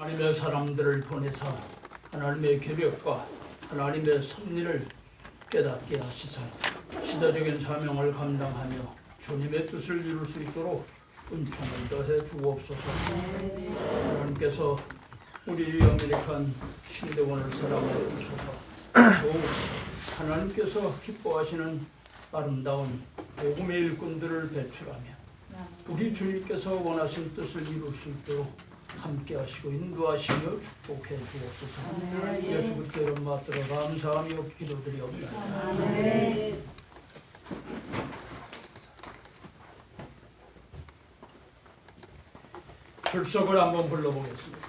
하나님의 사람들을 보내사 하나님의 계획과 하나님의 섭리를 깨닫게 하시사 시대적인 사명을 감당하며 주님의 뜻을 이룰 수 있도록 은총을 더해 주옵소서. 하나님께서 우리 아메리칸 신대원을 사랑하여 주소서. 더욱 하나님께서 기뻐하시는 아름다운 복음의 일꾼들을 배출하며 우리 주님께서 원하신 뜻을 이룰 수 있도록 함께 하시고 인도하시며 축복해 주옵소서. 예수 그리스도 이름 받들어 감사하며 기도드리옵나이다. 출석을 한번 불러보겠습니다.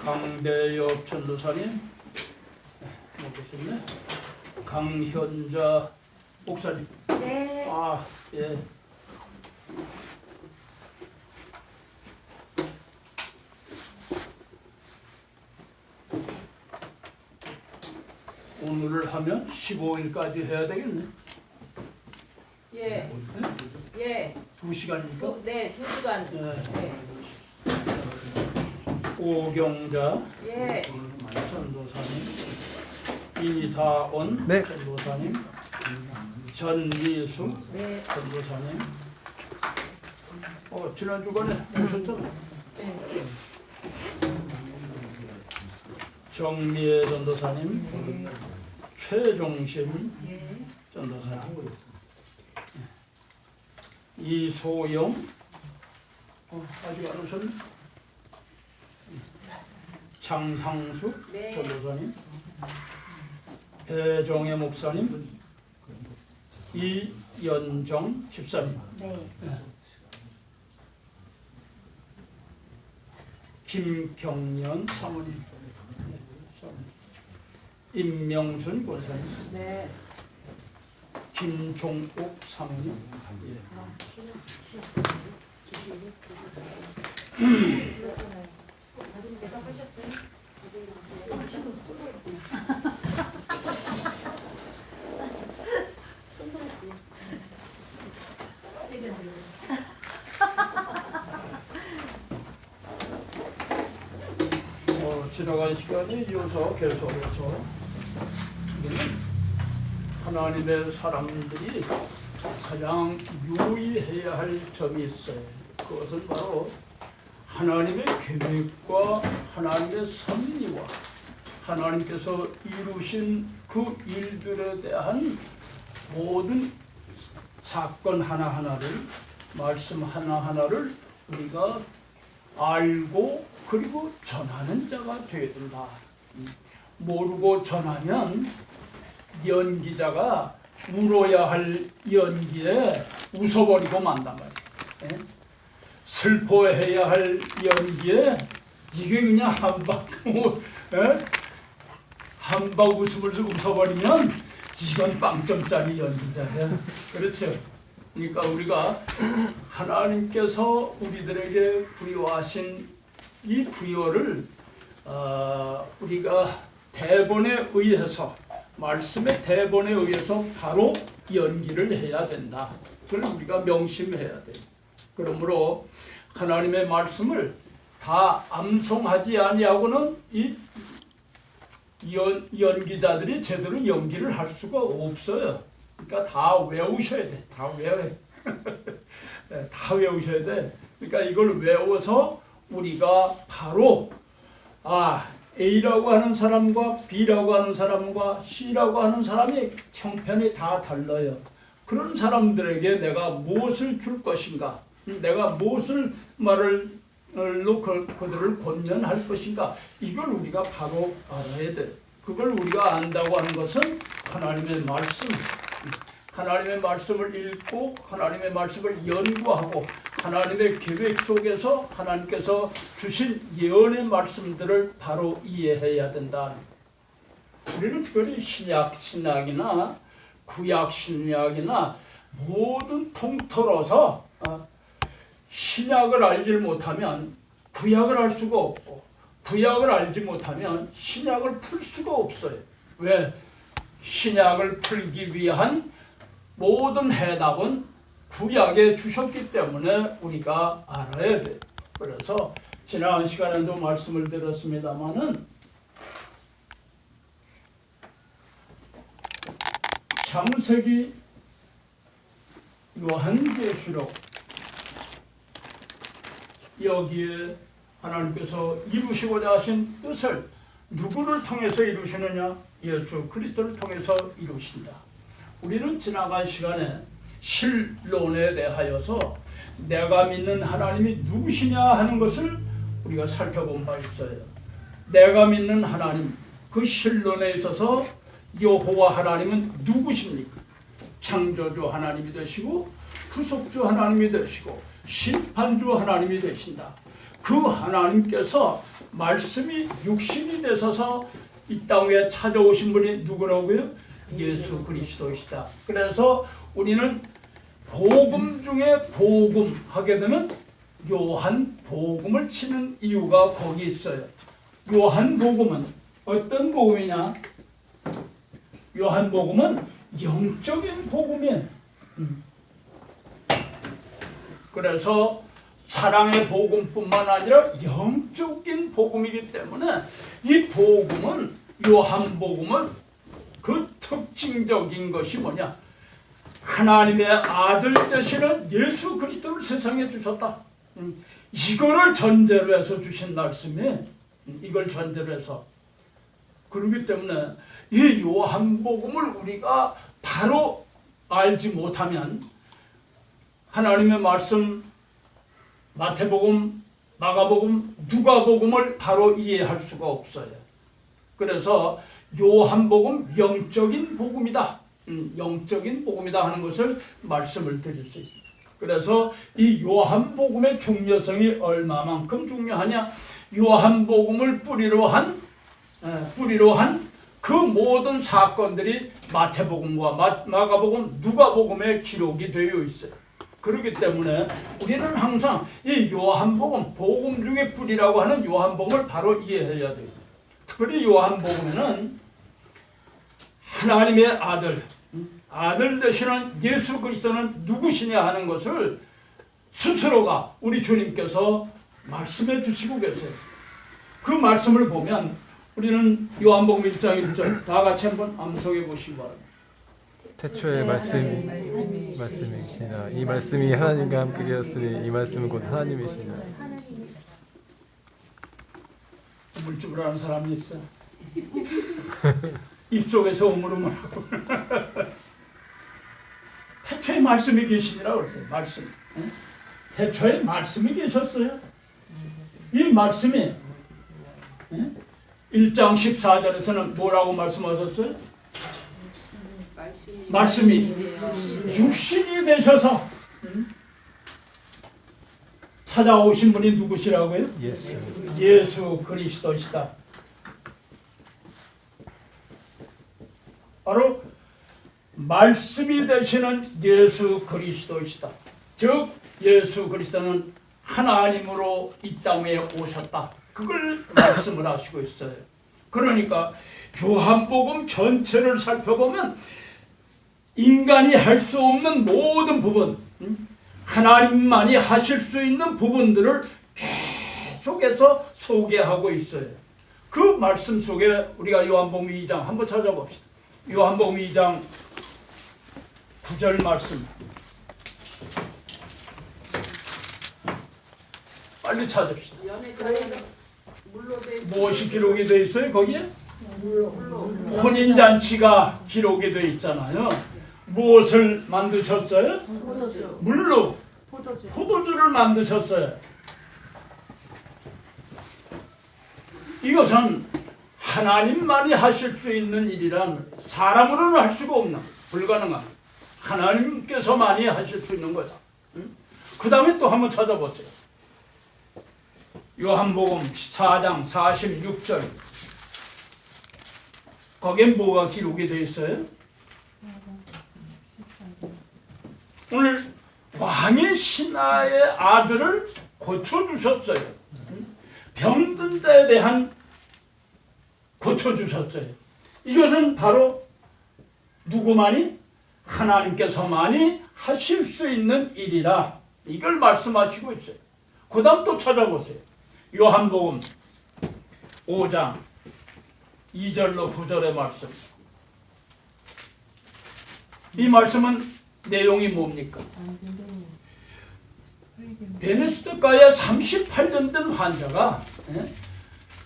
강대엽 전도사님 모르셨네. 강현자 목사님. 네. 아, 예. 오늘을 하면 15일까지 해야 되겠네. 예. 예. 2시간이니까. 네, 2시간. 예. 네. 오경자 예. 전도사님, 이다온 네. 전도사님, 전미수 네. 전도사님. 지난 주간에 오셨잖아. 네. 정미애 전도사님, 최종심 예. 전도사님, 이소영 아직 안 오셨네. 장향수 네. 전도사님, 배종의 목사님, 이연정 집사님, 네. 김경연 사모님, 임명순 권사님, 네. 김종옥 사모님. 지나간 시간에 이어서 계속해서 하나님의 사람들이 가장 유의해야 할 점이 있어요. 그것은 바로 하나님의 계획과 하나님의 섭리와 하나님께서 이루신 그 일들에 대한 모든 사건 하나하나를, 말씀 하나하나를 우리가 알고 그리고 전하는 자가 되어야 된다. 모르고 전하면 연기자가 울어야 할 연기에 웃어버리고 만단 말이에요. 슬퍼해야 할 연기에 이게 그냥 한박 웃음을 웃어버리면 이건 빵점짜리 연기자야. 그렇죠? 그러니까 우리가 하나님께서 우리들에게 부여하신 이 부여를 우리가 대본에 의해서, 말씀의 대본에 의해서 바로 연기를 해야 된다. 그걸 우리가 명심해야 돼요. 그러므로 하나님의 말씀을 다 암송하지 아니하고는 이 연기자들이 제대로 연기를 할 수가 없어요. 그러니까 다 외우셔야 돼. 다 외워야 돼. 네, 다 외우셔야 돼. 그러니까 이걸 외워서 우리가 바로 A라고 하는 사람과 B라고 하는 사람과 C라고 하는 사람이 형편이 다 달라요. 그런 사람들에게 내가 무엇을 줄 것인가, 내가 무엇을 말을 그들을 권면할 것인가, 이걸 우리가 바로 알아야 돼. 그걸 우리가 안다고 하는 것은 하나님의 말씀, 하나님의 말씀을 읽고 하나님의 말씀을 연구하고 하나님의 계획 속에서 하나님께서 주신 예언의 말씀들을 바로 이해해야 된다. 우리는 특별히 신약이나 구약신약이나 모든 통틀어서 신약을 알지 못하면 구약을 알 수가 없고 구약을 알지 못하면 신약을 풀 수가 없어요. 왜? 신약을 풀기 위한 모든 해답은 구약에 주셨기 때문에 우리가 알아야 돼요. 그래서 지난 시간에도 말씀을 드렸습니다마는 창세기, 요한계시록 여기에 하나님께서 이루시고자 하신 뜻을 누구를 통해서 이루시느냐? 예수 그리스도를 통해서 이루신다. 우리는 지나간 시간에 신론에 대하여서 내가 믿는 하나님이 누구시냐 하는 것을 우리가 살펴본 바 있어요. 내가 믿는 하나님, 그 신론에 있어서 여호와 하나님은 누구십니까? 창조주 하나님이 되시고 구속주 하나님이 되시고 심판주 하나님이 되신다. 그 하나님께서 말씀이 육신이 되셔서 이 땅에 찾아오신 분이 누구라고요? 예수 그리스도이시다. 그래서 우리는 복음 중에 복음 하게 되면 요한 복음을 치는 이유가 거기 있어요. 요한 복음은 어떤 복음이냐? 요한 복음은 영적인 복음이에요. 그래서 사랑의 복음뿐만 아니라 영적인 복음이기 때문에 이 복음은, 요한 복음은 그 특징적인 것이 뭐냐? 하나님의 아들 되시는 예수 그리스도를 세상에 주셨다. 이거를 전제로 해서 주신 말씀이, 이걸 전제로 해서. 그렇기 때문에 이 요한복음을 우리가 바로 알지 못하면 하나님의 말씀, 마태복음, 마가복음, 누가복음을 바로 이해할 수가 없어요. 그래서 요한복음 영적인 복음이다. 영적인 복음이다 하는 것을 말씀을 드릴 수 있습니다. 그래서 이 요한복음의 중요성이 얼마만큼 중요하냐? 요한복음을 뿌리로 한 그 모든 사건들이 마태복음과 마가복음, 누가복음에 기록이 되어 있어요. 그렇기 때문에 우리는 항상 이 요한복음, 복음 중에 뿌리라고 하는 요한복음을 바로 이해해야 돼요. 특별히 요한복음에는 하나님의 아들 되시는 예수 그리스도는 누구시냐 하는 것을 스스로가 우리 주님께서 말씀해 주시고 계세요. 그 말씀을 보면 우리는 요한복음 1장 1절 다 같이 한번 암송해 보시기 바랍니다. 태초에 말씀이시나 이 말씀이 하나님과 함께 되었으니 이 말씀은 곧 하나님이시나. 우물쭈물하는 사람이 있어. 입속에서 우물우물하고. 태초에 말씀이 계시니라 그랬어요. 말씀. 태초에 말씀이 계셨어요. 이 말씀이 1장 14절에서는 뭐라고 말씀하셨어요? 말씀이 육신이 되셔서 찾아오신 분이 누구시라고요? 예수 그리스도시다. 바로 말씀이 되시는 예수 그리스도시다. 즉 예수 그리스도는 하나님으로 이 땅에 오셨다. 그걸 말씀을 하시고 있어요. 그러니까 요한복음 전체를 살펴보면 인간이 할 수 없는 모든 부분, 하나님만이 하실 수 있는 부분들을 계속해서 소개하고 있어요. 그 말씀 속에 우리가 요한복음 2장 한번 찾아봅시다. 요한복음 2장 9절 말씀 빨리 찾읍시다. 무엇이 기록이 되어 있어요? 거기에? 혼인잔치가 기록이 되어 있잖아요. 무엇을 만드셨어요? 물로 포도주를 만드셨어요. 이것은 하나님만이 하실 수 있는 일이란 사람으로는 할 수가 없는, 불가능한, 하나님께서만이 하실 수 있는 거다. 그 다음에 또 한번 찾아보세요. 요한복음 4장 46절 거기에 뭐가 기록이 되어 있어요? 오늘 왕의 신하의 아들을 고쳐주셨어요. 병든 자에 대한 고쳐주셨어요. 이것은 바로 누구만이? 하나님께서만이 하실 수 있는 일이라 이걸 말씀하시고 있어요. 그 다음 또 찾아보세요. 요한복음 5장 2절로 9절의 말씀. 이 말씀은 내용이 뭡니까? 베네스드가에 38년 된 환자가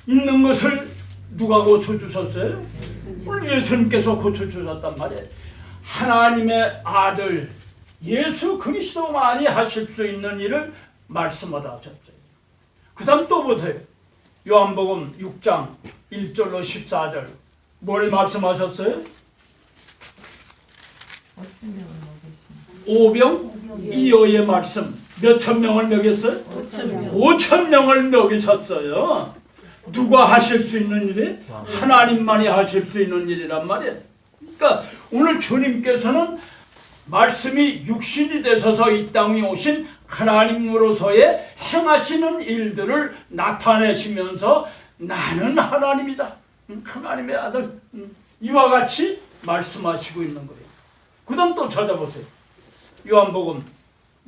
있는 것을 누가 고쳐주셨어요? 우리 예수님께서 고쳐주셨단 말이에요. 하나님의 아들 예수 그리스도만이 하실 수 있는 일을 말씀을 하셨어요. 그 다음 또 보세요. 요한복음 6장 1절로 14절 뭘 말씀하셨어요? 오병이어의 말씀. 몇 천 명을 먹였어요? 5천 명을 먹이셨어요. 누가 하실 수 있는 일이? 하나님만이 하실 수 있는 일이란 말이에요. 그러니까 오늘 주님께서는 말씀이 육신이 되셔서 이 땅에 오신 하나님으로서의 행하시는 일들을 나타내시면서 나는 하나님이다. 하나님의 아들. 이와 같이 말씀하시고 있는 거예요. 그 다음 또 찾아보세요. 요한복음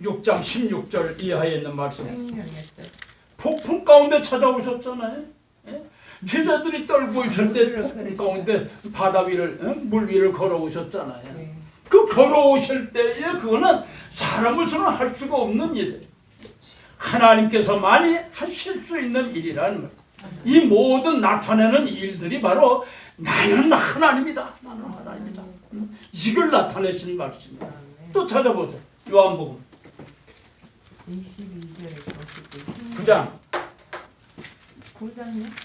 6장 16절 이하에 있는 말씀. 폭풍 가운데 찾아오셨잖아요. 제자들이 떨고 있을 때 폭풍 가운데 바다 위를 물 위를 걸어오셨잖아요. 그 걸어오실 때에 그거는 사람으로서는 할 수가 없는 일이에요. 하나님께서만이 하실 수 있는 일이라는 거예요. 이 모든 나타내는 일들이 바로 나는 하나님이다. 나는 하나님이다. 이걸 나타내시는 말씀입니다. 또 찾아보세요. 요한복음 9장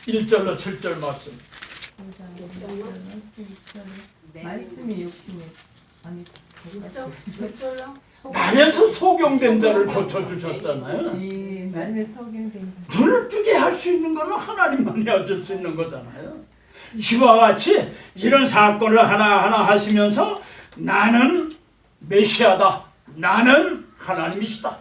1절로 7절 말씀. 말씀이 욕심이 아니 남에서 소경된 자를 고쳐주셨잖아요. 말에 속임된 눈을 뜨게 할 수 있는 것은 하나님만이 하실 수 있는 거잖아요. 이와 같이 이런 사건을 하나하나 하시면서 나는 메시아다. 나는 하나님이시다.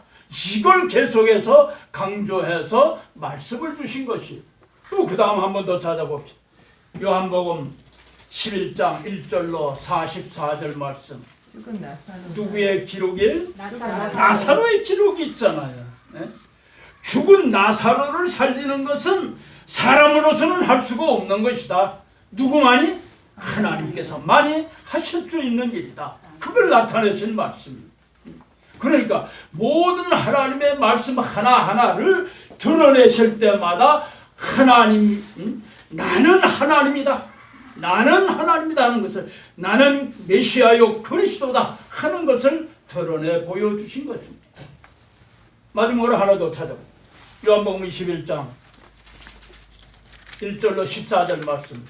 이걸 계속해서 강조해서 말씀을 주신 것이. 또 그 다음 한 번 더 찾아봅시다. 요한복음 11장 1절로 44절 말씀. 죽은 나사로 누구의 기록이? 나사로. 나사로의 기록이 있잖아요. 죽은 나사로를 살리는 것은 사람으로서는 할 수가 없는 것이다. 누구만이? 하나님께서만이 하실 수 있는 일이다. 그걸 나타내신 말씀입니다. 그러니까 모든 하나님의 말씀 하나하나를 드러내실 때마다 하나님, 나는 하나님이다. 나는 하나님이다 하는 것을, 나는 메시아요 그리스도다 하는 것을 드러내 보여주신 것입니다. 마지막으로 하나 더 찾아보세요. 요한복음 21장 1절로 14절 말씀.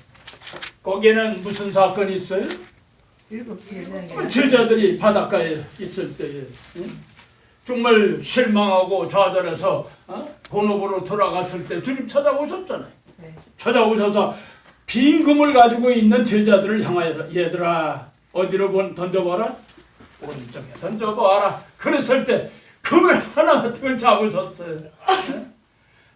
거기에는 무슨 사건이 있어요? 제자들이 바닷가에 있을 때에 정말 실망하고 좌절해서 본업으로 돌아갔을 때 주님 찾아오셨잖아요. 찾아오셔서 빈 금을 가지고 있는 제자들을 향하여 얘들아 어디로 던져봐라? 오른쪽에 던져봐라. 그랬을 때 금을 하나 같은 걸 잡으셨어요.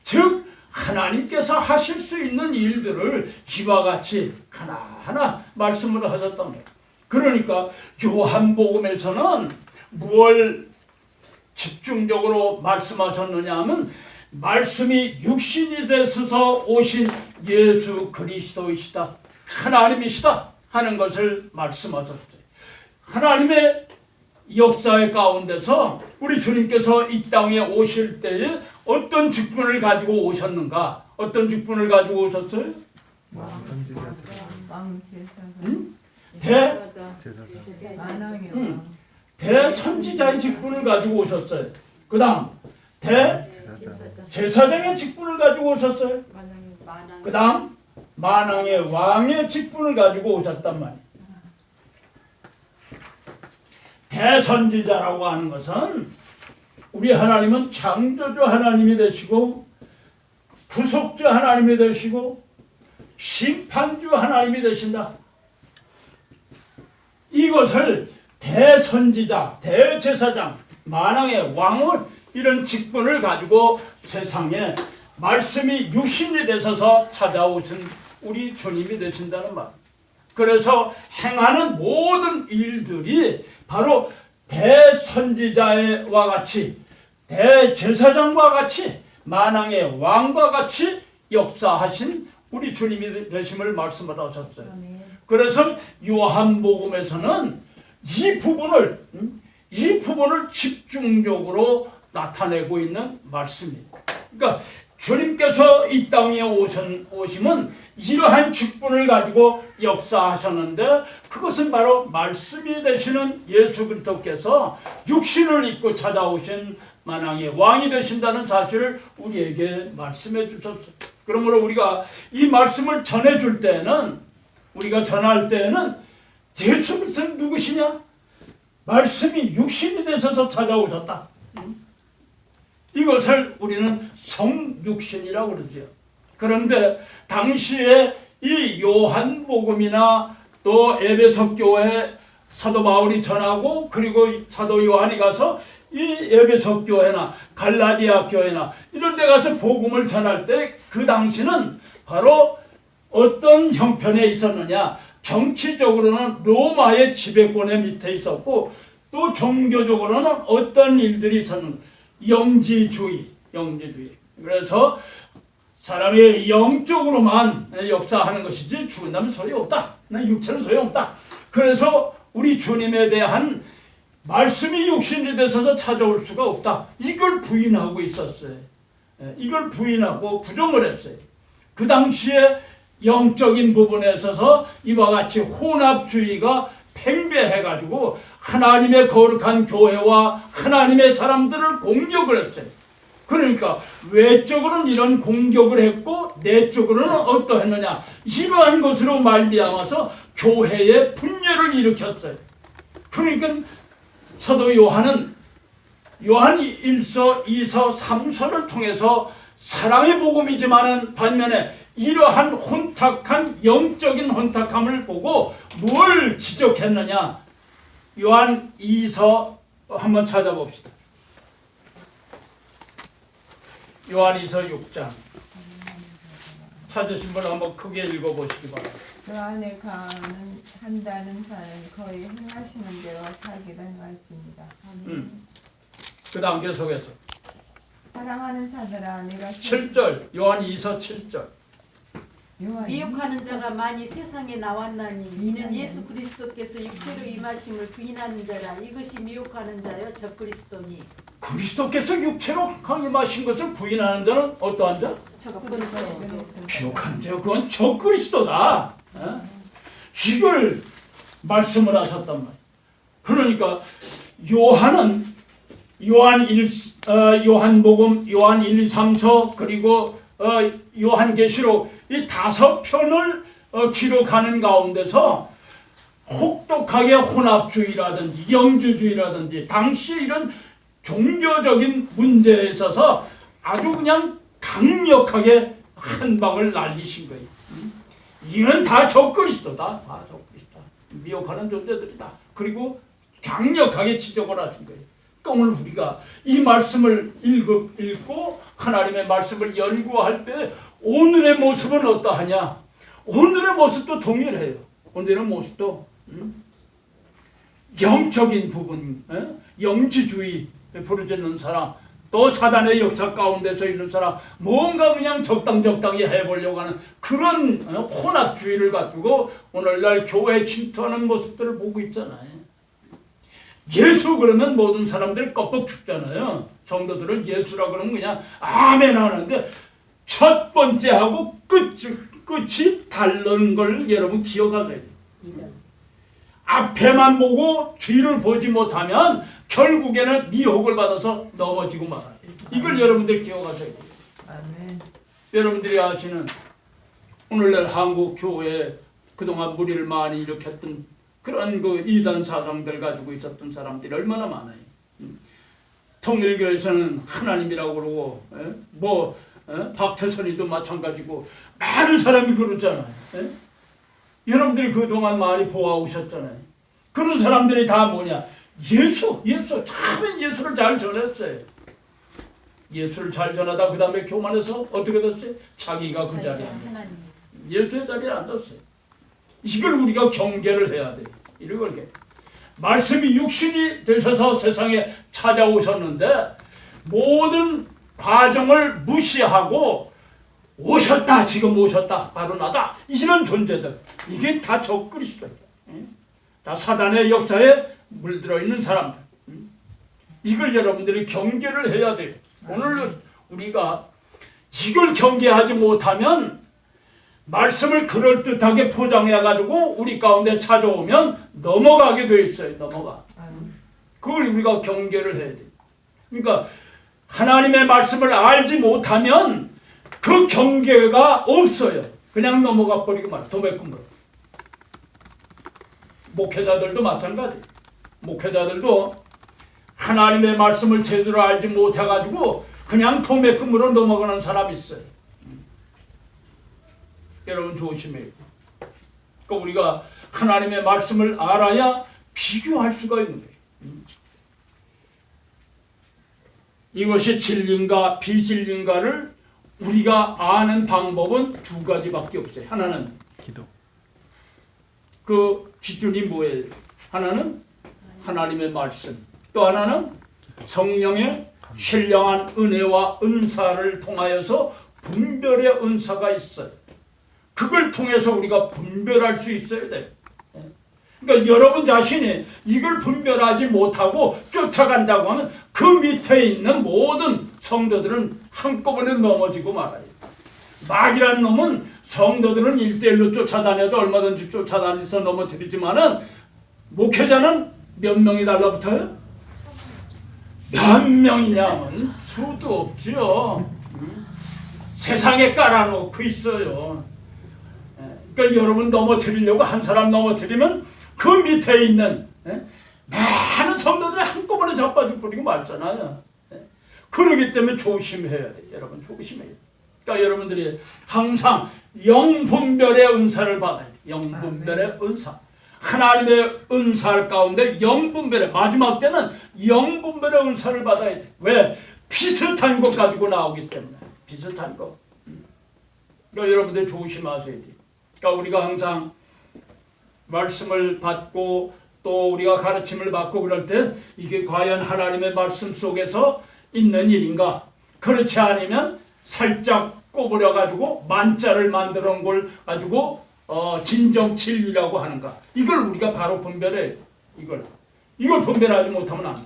즉 하나님께서 하실 수 있는 일들을 이와 같이 하나하나 말씀을 하셨던 거예요. 그러니까 요한복음에서는 무엇을 집중적으로 말씀하셨느냐 하면 말씀이 육신이 되셔서 오신 예수 그리스도이시다. 하나님이시다 하는 것을 말씀하셨어요. 하나님의 역사의 가운데서 우리 주님께서 이 땅에 오실 때에 어떤 직분을 가지고 오셨는가? 어떤 직분을 가지고 오셨어요? 대선지자의 직분을 가지고 오셨어요. 그 다음 대제사장의 직분을 가지고 오셨어요. 그 다음 만왕의 왕의 직분을 가지고 오셨단 말이에요. 대선지자라고 하는 것은 우리 하나님은 창조주 하나님이 되시고 구속주 하나님이 되시고 심판주 하나님이 되신다. 이것을 대선지자, 대제사장, 만왕의 왕을 이런 직분을 가지고 세상에 말씀이 육신이 되셔서 찾아오신 우리 주님이 되신다는 말. 그래서 행하는 모든 일들이 바로 대선지자와 같이 대제사장과 같이 만왕의 왕과 같이 역사하신 우리 주님이 되심을 말씀하셨어요. 아멘. 그래서 요한복음에서는 이 부분을 집중적으로 나타내고 있는 말씀입니다. 그러니까 주님께서 이 땅에 오심은 이러한 직분을 가지고 역사하셨는데 그것은 바로 말씀이 되시는 예수 그리스도께서 육신을 입고 찾아오신 만왕의 왕이 되신다는 사실을 우리에게 말씀해 주셨어요. 그러므로 우리가 이 말씀을 전해줄 때는 우리가 전할 때는 예수 그리스도는 누구시냐? 말씀이 육신이 되셔서 찾아오셨다. 이것을 우리는 성육신이라고 그러죠. 그런데 당시에 이 요한복음이나 또 에베소 교회 사도 바울이 전하고 그리고 사도 요한이 가서 이 에베소 교회나 갈라디아 교회나 이런 데 가서 복음을 전할 때 그 당시는 바로 어떤 형편에 있었느냐? 정치적으로는 로마의 지배권의 밑에 있었고 또 종교적으로는 어떤 일들이 있었는가? 영지주의. 그래서 사람이 영적으로만 역사하는 것이지 죽은다면 소용없다. 육체는 소용없다. 그래서 우리 주님에 대한 말씀이 육신이 되셔서 찾아올 수가 없다. 이걸 부인하고 있었어요. 이걸 부인하고 부정을 했어요. 그 당시에 영적인 부분에 있어서 이와 같이 혼합주의가 팽배해가지고 하나님의 거룩한 교회와 하나님의 사람들을 공격을 했어요. 그러니까 외적으로는 이런 공격을 했고 내적으로는 어떠했느냐? 이러한 것으로 말미암아서 교회의 분열을 일으켰어요. 그러니까 사도 요한은 요한 1서, 2서, 3서를 통해서 사랑의 복음이지만은 반면에 이러한 혼탁한 영적인 혼탁함을 보고 뭘 지적했느냐? 요한 2서 한번 찾아봅시다. 요한 2서 6장 찾으신 분 한번 크게 읽어보시기 바랍니다. 그 안에 한다는 자는 거의 행하시는 대로 자기를 행하십니다. 그 다음 계속해서 사랑하는 자들아 내가 7절 요한 2서 7절 미혹하는 자가 많이 세상에 나왔나니 이는 예수 그리스도께서 육체로 임하심을 부인하는 자라. 이것이 미혹하는 자여 적그리스도니. 그리스도께서 육체로 강림하신 것을 부인하는 자는 어떠한 자? 적그리스도. 비옥한 자, 그건 적그리스도다. 이걸 말씀을 하셨단 말이에요. 그러니까 요한복음, 요한 1, 2, 3서 그리고 요한계시록 이 5편을 기록하는 가운데서 혹독하게 혼합주의라든지 영주주의라든지 당시에 이런 종교적인 문제에 있어서 아주 그냥 강력하게 한 방을 날리신 거예요. 이건 다 적그리스도다. 다 적그리스도. 미혹하는 존재들이다. 그리고 강력하게 지적을 하신 거예요. 그러니까 오늘 우리가 이 말씀을 읽고 하나님의 말씀을 연구할 때 오늘의 모습은 어떠하냐? 오늘의 모습도 동일해요. 오늘의 모습도 영적인 부분, 영지주의 부르짖는 사람, 또 사단의 역사 가운데서 있는 사람, 뭔가 그냥 적당히 해보려고 하는 그런 혼합주의를 가지고 오늘날 교회에 침투하는 모습들을 보고 있잖아요. 예수 그러면 모든 사람들이 껍벅 죽잖아요. 성도들은 예수라 그러면 그냥 아멘 하는데 첫 번째하고 끝이 다른 걸 여러분 기억하세요. 앞에만 보고 뒤를 보지 못하면 결국에는 미혹을 받아서 넘어지고 말아요. 이걸 여러분들 기억하셔야 돼요. 아멘. 여러분들이 아시는 오늘날 한국 교회에 그동안 무리를 많이 일으켰던 그런 그 이단 사상들 가지고 있었던 사람들이 얼마나 많아요. 통일교에서는 하나님이라고 그러고 박태선이도 마찬가지고 많은 사람이 그러잖아요. 여러분들이 그동안 많이 보아오셨잖아요. 그런 사람들이 다 뭐냐? 예수 참 예수를 잘 전했어요. 예수를 잘 전하다 그 다음에 교만해서 어떻게 됐어요? 자기가 그 자리에 앉았어요. 예수의 자리에 앉았어요. 이걸 우리가 경계를 해야 돼요. 이걸 말씀이 육신이 되셔서 세상에 찾아오셨는데 모든 과정을 무시하고 오셨다, 지금 오셨다, 바로 나다, 이런 존재들, 이게 다 적그리스도예요. 다 사단의 역사에 물들어 있는 사람들. 이걸 여러분들이 경계를 해야 돼요. 오늘 우리가 이걸 경계하지 못하면 말씀을 그럴듯하게 포장해가지고 우리 가운데 찾아오면 넘어가게 돼 있어요. 넘어가. 그걸 우리가 경계를 해야 돼요. 그러니까 하나님의 말씀을 알지 못하면 그 경계가 없어요. 그냥 넘어가 버리고 말이에요. 도매금으로. 목회자들도 마찬가지. 목회자들도 하나님의 말씀을 제대로 알지 못해가지고 그냥 도매금으로 넘어가는 사람이 있어요. 여러분 조심해요. 그러니까 우리가 하나님의 말씀을 알아야 비교할 수가 있는 거예요. 이것이 진리인가 비진리인가를 우리가 아는 방법은 두 가지밖에 없어요. 하나는 기도. 그 기준이 뭐예요? 하나는 하나님의 말씀, 또 하나는 성령의 신령한 은혜와 은사를 통하여서 분별의 은사가 있어요. 그걸 통해서 우리가 분별할 수 있어야 돼요. 그러니까 여러분 자신이 이걸 분별하지 못하고 쫓아간다고 하면 그 밑에 있는 모든 성도들은 한꺼번에 넘어지고 말아요. 마귀라는 놈은 성도들은 1대1로 쫓아다녀도 얼마든지 쫓아다니서 넘어뜨리지만은 목회자는 몇 명이 달라붙어요? 몇 명이냐면 수도 없지요. 세상에 깔아놓고 있어요. 그러니까 여러분 넘어뜨리려고 한 사람 넘어뜨리면 그 밑에 있는 많은 성도들이 한꺼번에 자빠져 버리고 말잖아요. 그러기 때문에 조심해야 돼요. 여러분 조심해야 돼요. 그러니까 여러분들이 항상 영분별의 은사를 받아야 돼요. 영분별의 은사. 하나님의 은사 가운데 영분별의 마지막 때는 영분별의 은사를 받아야 돼. 왜? 비슷한 것 가지고 나오기 때문에. 비슷한 것. 그러니까 여러분들 조심하셔야 돼요. 그러니까 우리가 항상 말씀을 받고 또 우리가 가르침을 받고 그럴 때 이게 과연 하나님의 말씀 속에서 있는 일인가? 그렇지 않으면 살짝 꼬부려 가지고 만자를 만들어 놓은 걸 가지고 진정 진리라고 하는가? 이걸 우리가 바로 분별해. 이걸 분별하지 못하면 안 돼.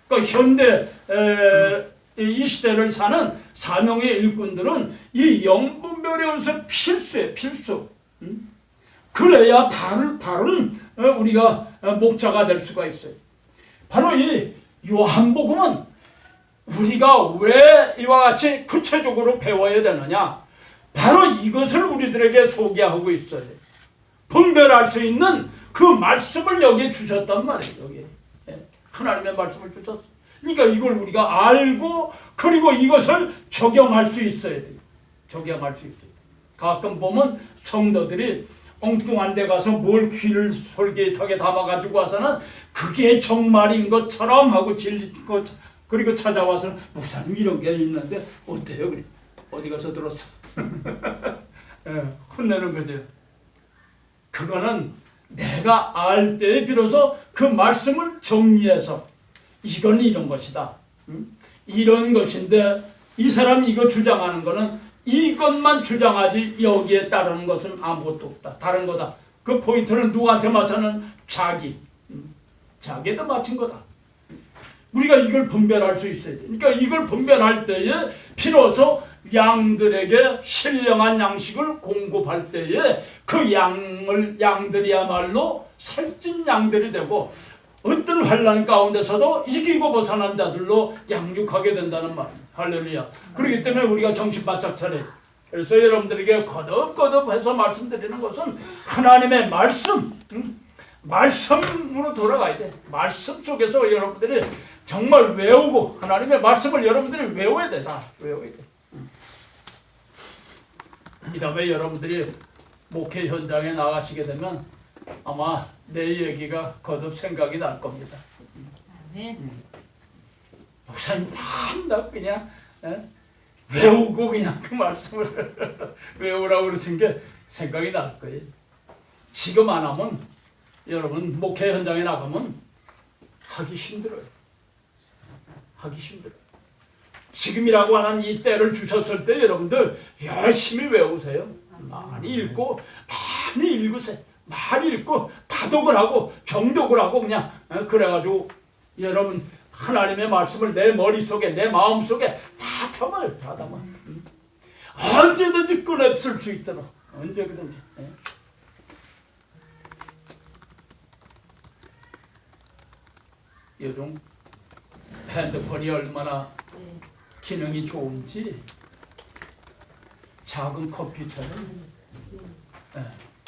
그러니까 현대 이 시대를 사는 사명의 일꾼들은 이 영분별의 은사 필수예요. 필수. 그래야 바른 우리가 목자가 될 수가 있어요. 바로 이 요한복음은 우리가 왜 이와 같이 구체적으로 배워야 되느냐? 바로 이것을 우리들에게 소개하고 있어요. 분별할 수 있는 그 말씀을 여기에 주셨단 말이에요. 여기에. 하나님의 말씀을 주셨어요. 그러니까 이걸 우리가 알고 그리고 이것을 적용할 수 있어야 돼요. 적용할 수 있어요. 가끔 보면 성도들이 엉뚱한 데 가서 뭘 귀를 솔깃하게 담아가지고 와서는 그게 정말인 것처럼 하고 진리 것 그리고 찾아와서 목사님 이런 게 있는데 어때요? 그래. 어디 가서 들었어? 혼내는 거죠. 그거는 내가 알 때에 비로소 그 말씀을 정리해서 이건 이런 것이다. 이런 것인데 이 사람이 이거 주장하는 거는 이것만 주장하지 여기에 따르는 것은 아무것도 없다. 다른 거다. 그 포인트는 누구한테 맞춰는 자기. 자기에도 맞춘 거다. 우리가 이걸 분별할 수 있어야 돼. 그러니까 이걸 분별할 때에 비로소 양들에게 신령한 양식을 공급할 때에 그 양들이야말로 살찐 양들이 되고 어떤 환난 가운데서도 이기고 벗어난 자들로 양육하게 된다는 말이에요. 할렐루야. 그렇기 때문에 우리가 정신 바짝 차려요. 그래서 여러분들에게 거듭거듭해서 말씀드리는 것은 하나님의 말씀으로 돌아가야 돼. 말씀 속에서 여러분들이 정말 외우고 하나님의 말씀을 여러분들이 외워야 되다. 외워야 돼. 이 다음에 여러분들이 목회 현장에 나가시게 되면 아마 내 얘기가 거듭 생각이 날 겁니다. 목사님 나 그냥 외우고 그냥 그 말씀을 외우라고 그러신 게 생각이 날 거예요. 지금 안 하면 여러분 목회 현장에 나가면 하기 힘들어요. 하기 힘들어요. 지금이라고 하는 이 때를 주셨을 때 여러분들 열심히 외우세요. 많이 읽고 많이 읽으세요. 많이 읽고 다독을 하고 정독을 하고 그냥 그래가지고 여러분 하나님의 말씀을 내 머릿속에 내 마음속에 다 담아요. 다 담아. 언제든지 꺼내 쓸 수 있도록 언제든지. 요즘 핸드폰이 얼마나 기능이 좋은지 작은 컴퓨터는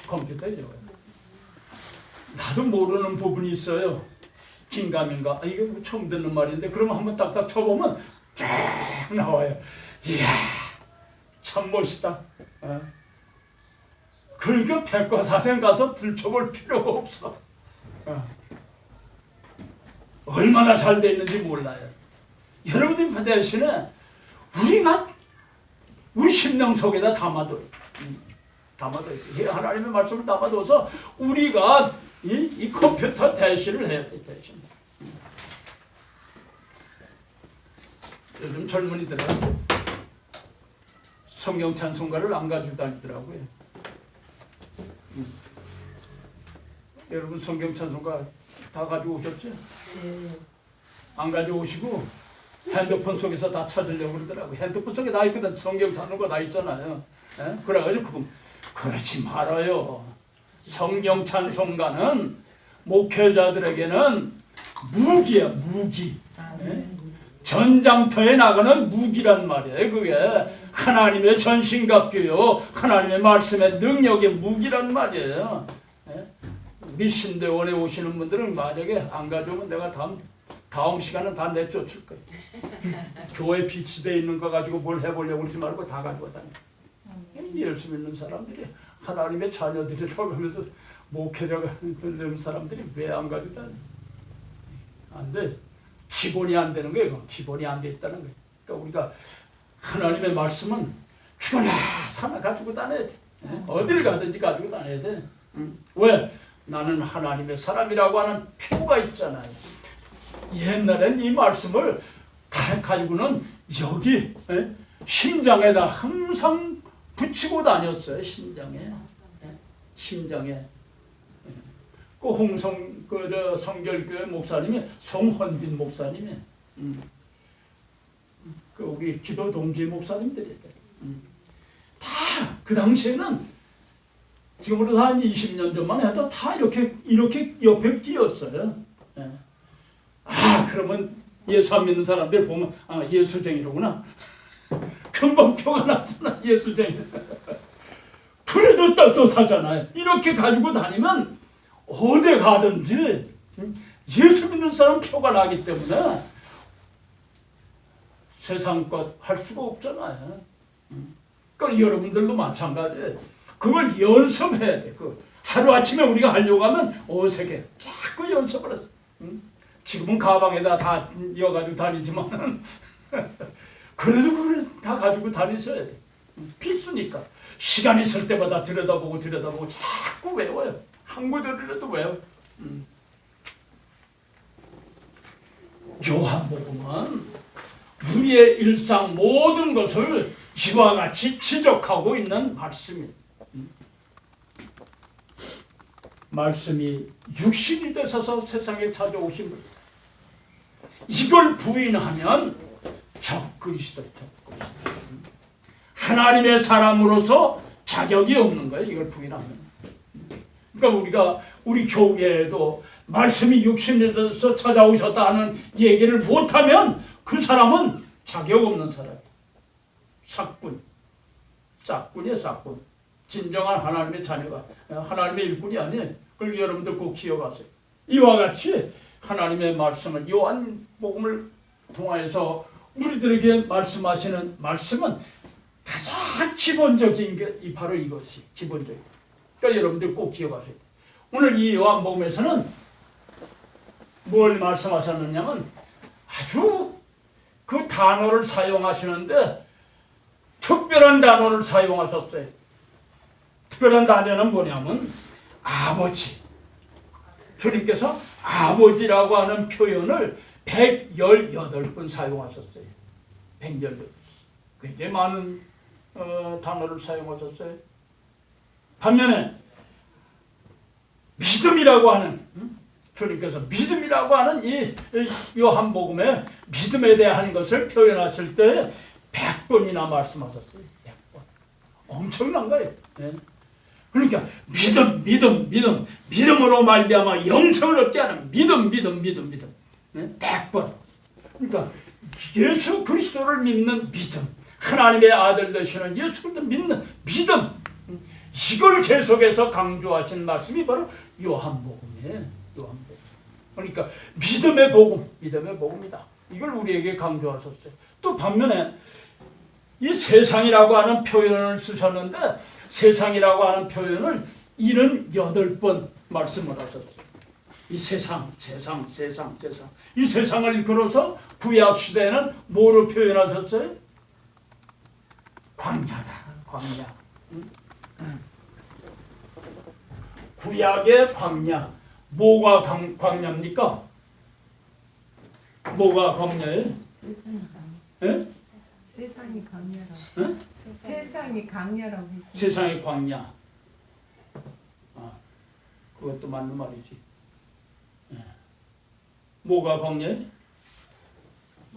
컴퓨터죠. 나도 모르는 부분이 있어요. 긴가민가 이게 처음 듣는 말인데 그러면 한번 딱딱 쳐보면 쫙 나와요. 이야 참 멋있다. 그러니까 백과사전 가서 들춰볼 필요가 없어. 얼마나 잘 돼 있는지 몰라요. 여러분들 대신에 우리가 우리 심령 속에다 담아둬요. 하나님의 말씀을 담아둬서 우리가 이 컴퓨터 대신을 해야 돼. 대신. 요즘 젊은이들은 성경 찬송가를 안 가지고 다니더라고요. 여러분 성경 찬송가 다 가지고 오셨죠? 안 가지고 오시고 핸드폰 속에서 다 찾으려고 그러더라고요. 핸드폰 속에 나 있거든. 성경 찬송가 나 있잖아요. 그래가지고 그러지 말아요. 성경 찬송가는 목회자들에게는 무기야, 무기. 전장터에 나가는 무기란 말이에요. 그게 하나님의 전신갑주요, 하나님의 말씀의 능력의 무기란 말이에요. 우리 신대원에 오시는 분들은 만약에 안 가져오면 내가 다음 시간은 다 내쫓을 거예요. 교회 비치되어 있는 거 가지고 뭘 해보려고 그러지 말고 다 가지고 다녀. 예수 믿는 사람들이 하나님의 자녀들이라고 하면서 목회자가 그런 사람들이 왜 안 가지고 다녀? 안 돼. 기본이 안 되는 거예요. 기본이 안 돼 있다는 거예요. 그러니까 우리가 하나님의 말씀은 죽어나 사나 가지고 다녀야 돼. 어디를 가든지 가지고 다녀야 돼. 왜? 나는 하나님의 사람이라고 하는 표가 있잖아요. 옛날엔 이 말씀을 다 가지고는 여기 심장에다 항상 붙이고 다녔어요. 심장에. 그 홍성 성결교회 목사님이 송헌빈 목사님이 그 우리 기도 동지 목사님들이 다 그 당시에는 지금으로도 한 20년 전만 해도 다 이렇게 옆에 끼었어요. 그러면 예수 안 믿는 사람들 보면 예수쟁이로구나. 금방 표가 났잖아. 예수쟁이. 그래도 떳떳하잖아요. 이렇게 가지고 다니면 어디 가든지 예수 믿는 사람 표가 나기 때문에 세상 것 할 수가 없잖아요. 그러니까 여러분들도 마찬가지예요. 그걸 연습해야 돼. 하루아침에 우리가 하려고 하면 어색해. 자꾸 연습을 했어. 지금은 가방에다 다 이어가지고 다니지만 그래도 그걸 다 가지고 다니셔야 돼. 필수니까. 시간 있을 때마다 들여다보고 자꾸 외워요. 한 구절이라도 외워. 요한복음은 우리의 일상 모든 것을 이와 같이 지적하고 있는 말씀입니다. 말씀이 육신이 되셔서 세상에 찾아오신 분. 이걸 부인하면 적그리스도. 하나님의 사람으로서 자격이 없는 거예요. 이걸 부인하면. 그러니까 우리 교회에도 말씀이 육신이 돼서 찾아오셨다 하는 얘기를 못하면 그 사람은 자격 없는 사람이에요. 싹군이에요. 싹군. 진정한 하나님의 자녀가 하나님의 일꾼이 아니에요. 그걸 여러분들 꼭 기억하세요. 이와 같이 하나님의 말씀을 요한복음을 통하여서 우리들에게 말씀하시는 말씀은 가장 기본적인 게 바로 이것이 기본적인. 그러니까 여러분들 꼭 기억하세요. 오늘 이 요한복음에서는 뭘 말씀하셨느냐면 아주 그 단어를 사용하시는데 특별한 단어를 사용하셨어요. 특별한 단어는 뭐냐면 아버지. 주님께서 아버지라고 하는 표현을 118번 사용하셨어요. 118번. 굉장히 많은 단어를 사용하셨어요. 반면에 믿음이라고 하는 주님께서 믿음이라고 하는 이 요한복음에 믿음에 대한 것을 표현하실 때 100번이나 말씀하셨어요. 100번. 엄청난 거예요. 네. 그러니까 믿음으로 말미암아 영생을 얻게 하는 믿음. 네? 100번. 그러니까 예수 그리스도를 믿는 믿음, 하나님의 아들 되시는 예수 그리스도를 믿는 믿음, 이걸 계속해서 강조하신 말씀이 바로 요한복음이에요. 요한복음. 그러니까 믿음의 복음이다. 이걸 우리에게 강조하셨어요. 또 반면에 이 세상이라고 하는 표현을 쓰셨는데 세상이라고 하는 표현을 78번 말씀을 하셨어요. 이 세상. 이 세상을 이끌어서 구약 시대에는 뭐로 표현하셨어요? 광야다. 광야. 구약의 광야. 뭐가 광야입니까? 뭐가 광야예요? 예? 세상이 강렬하고. 응? 세상이 강렬하고. 세상의 광야. 그것도 맞는 말이지. 뭐가 광야예요?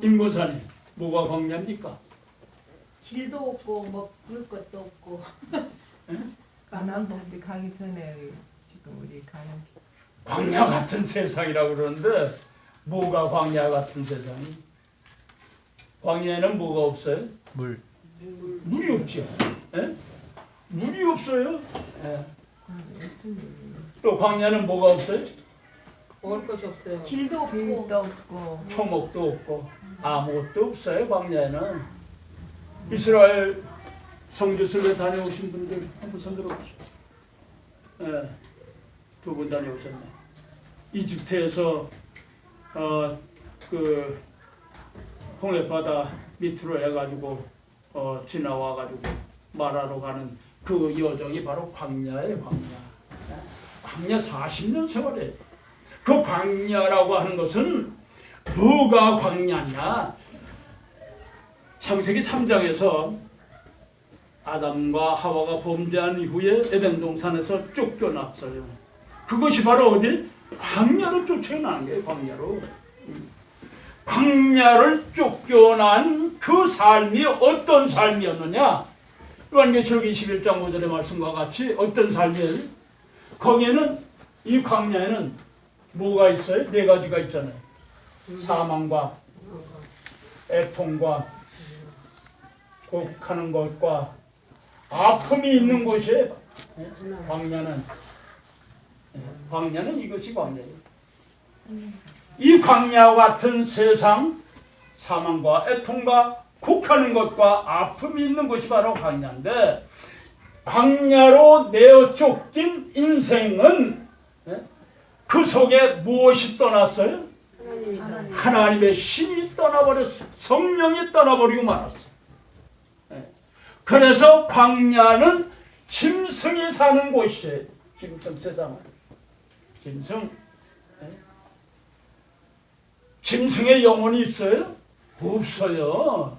인고사님, 뭐가 광야입니까? 길도 없고 먹을 것도 없고. 가나안까지 가기 전에 지금 우리 가는 광야 같은 세상이라고 그러는데 뭐가 광야 같은 세상이? 광야에는 뭐가 없어요? 물이 없죠. 예? 물이 없어요. 예. 또 광야는 뭐가 없어요? 먹을 것이 없어요. 길도 없고. 길도 없고. 초목도 없고 아무것도 없어요. 광야에는. 이스라엘 성지순례 다녀오신 분들 한번 손 들어보시죠. 예, 2분 다녀오셨네. 이집트에서 그 홍해바다 밑으로 해가지고 지나와가지고 마라로 가는 그 여정이 바로 광야예요. 광야 40년 세월이에요. 그 광야라고 하는 것은 뭐가 광야냐? 창세기 3장에서 아담과 하와가 범죄한 이후에 에덴 동산에서 쫓겨났어요. 그것이 바로 어디? 광야로 쫓겨나는 거예요. 광야로. 광야를 쫓겨난 그 삶이 어떤 삶이었느냐? 요한계시록 21장 5절의 말씀과 같이 어떤 삶이에요? 거기에는 이 광야에는 뭐가 있어요? 4가지가 있잖아요. 사망과 애통과 곡하는 것과 아픔이 있는 곳이에요. 광야는 이것이 광야예요. 이 광야와 같은 세상, 사망과 애통과 곡하는 것과 아픔이 있는 곳이 바로 광야인데 광야로 내어 쫓긴 인생은 그 속에 무엇이 떠났어요? 하나님의 신이 떠나버렸어요. 성령이 떠나버리고 말았어요. 그래서 광야는 짐승이 사는 곳이에요. 짐승 세상은. 짐승의 영혼이 있어요? 없어요.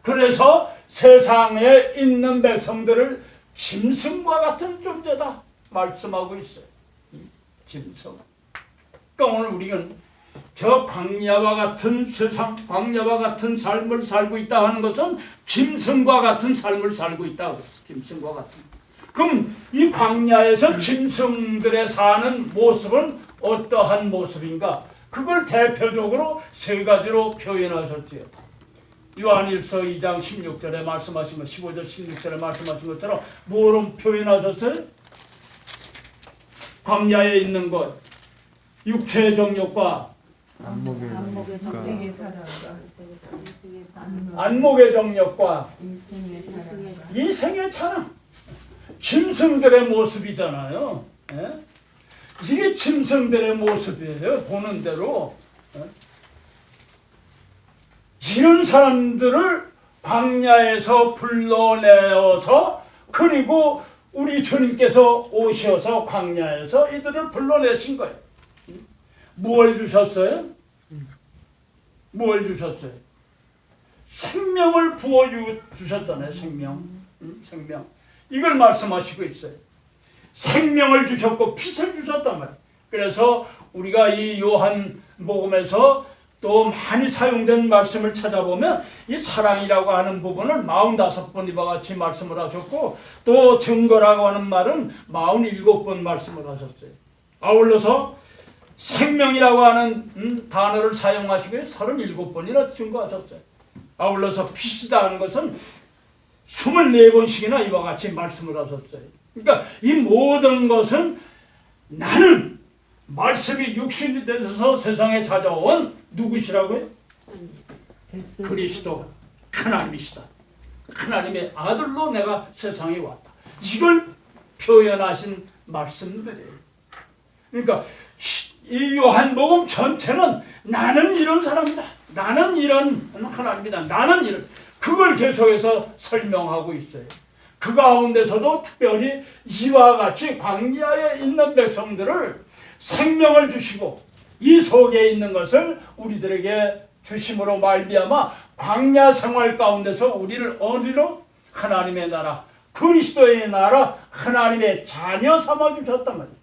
그래서 세상에 있는 백성들을 짐승과 같은 존재다 말씀하고 있어요. 짐승. 그러니까 오늘 우리는 저 광야와 같은 세상, 광야와 같은 삶을 살고 있다 하는 것은 짐승과 같은 삶을 살고 있다고. 짐승과 같은. 그럼 이 광야에서 짐승들의 사는 모습은 어떠한 모습인가? 그걸 대표적으로 3가지로 표현하셨지요. 요한일서 2장 16절에 말씀하신 것, 15절 16절에 말씀하신 것처럼 뭐로 표현하셨어요? 광야에 있는 것, 육체의 정욕과 안목의 안목의 정욕과 이생의 찬양. 짐승들의 모습이잖아요. 예? 이게 짐승들의 모습이에요. 보는 대로. 이런 사람들을 광야에서 불러내어서 그리고 우리 주님께서 오셔서 광야에서 이들을 불러내신 거예요. 뭘 주셨어요? 뭘 주셨어요? 생명을 부어 주셨잖아요. 생명. 이걸 말씀하시고 있어요. 생명을 주셨고 빛을 주셨단 말이에요. 그래서 우리가 이 요한복음에서 또 많이 사용된 말씀을 찾아보면 이 사랑이라고 하는 부분을 45번 이와 같이 말씀을 하셨고, 또 증거라고 하는 말은 47번 말씀을 하셨어요. 아울러서 생명이라고 하는 단어를 사용하시고 37번이나 증거하셨어요. 아울러서 빛이다 하는 것은 24번씩이나 이와 같이 말씀을 하셨어요. 그러니까 이 모든 것은 나는 말씀이 육신이 되셔서 세상에 찾아온 누구시라고요? 그리스도 하나님이시다. 하나님의 아들로 내가 세상에 왔다. 이걸 표현하신 말씀들이에요. 그러니까 이 요한복음 전체는 나는 이런 사람이다. 나는 이런 하나님이다. 나는 이런, 그걸 계속해서 설명하고 있어요. 그 가운데서도 특별히 이와 같이 광야에 있는 백성들을 생명을 주시고 이 속에 있는 것을 우리들에게 주심으로 말미암아 광야 생활 가운데서 우리를 어디로? 하나님의 나라, 그리스도의 나라, 하나님의 자녀 삼아 주셨단 말이에요.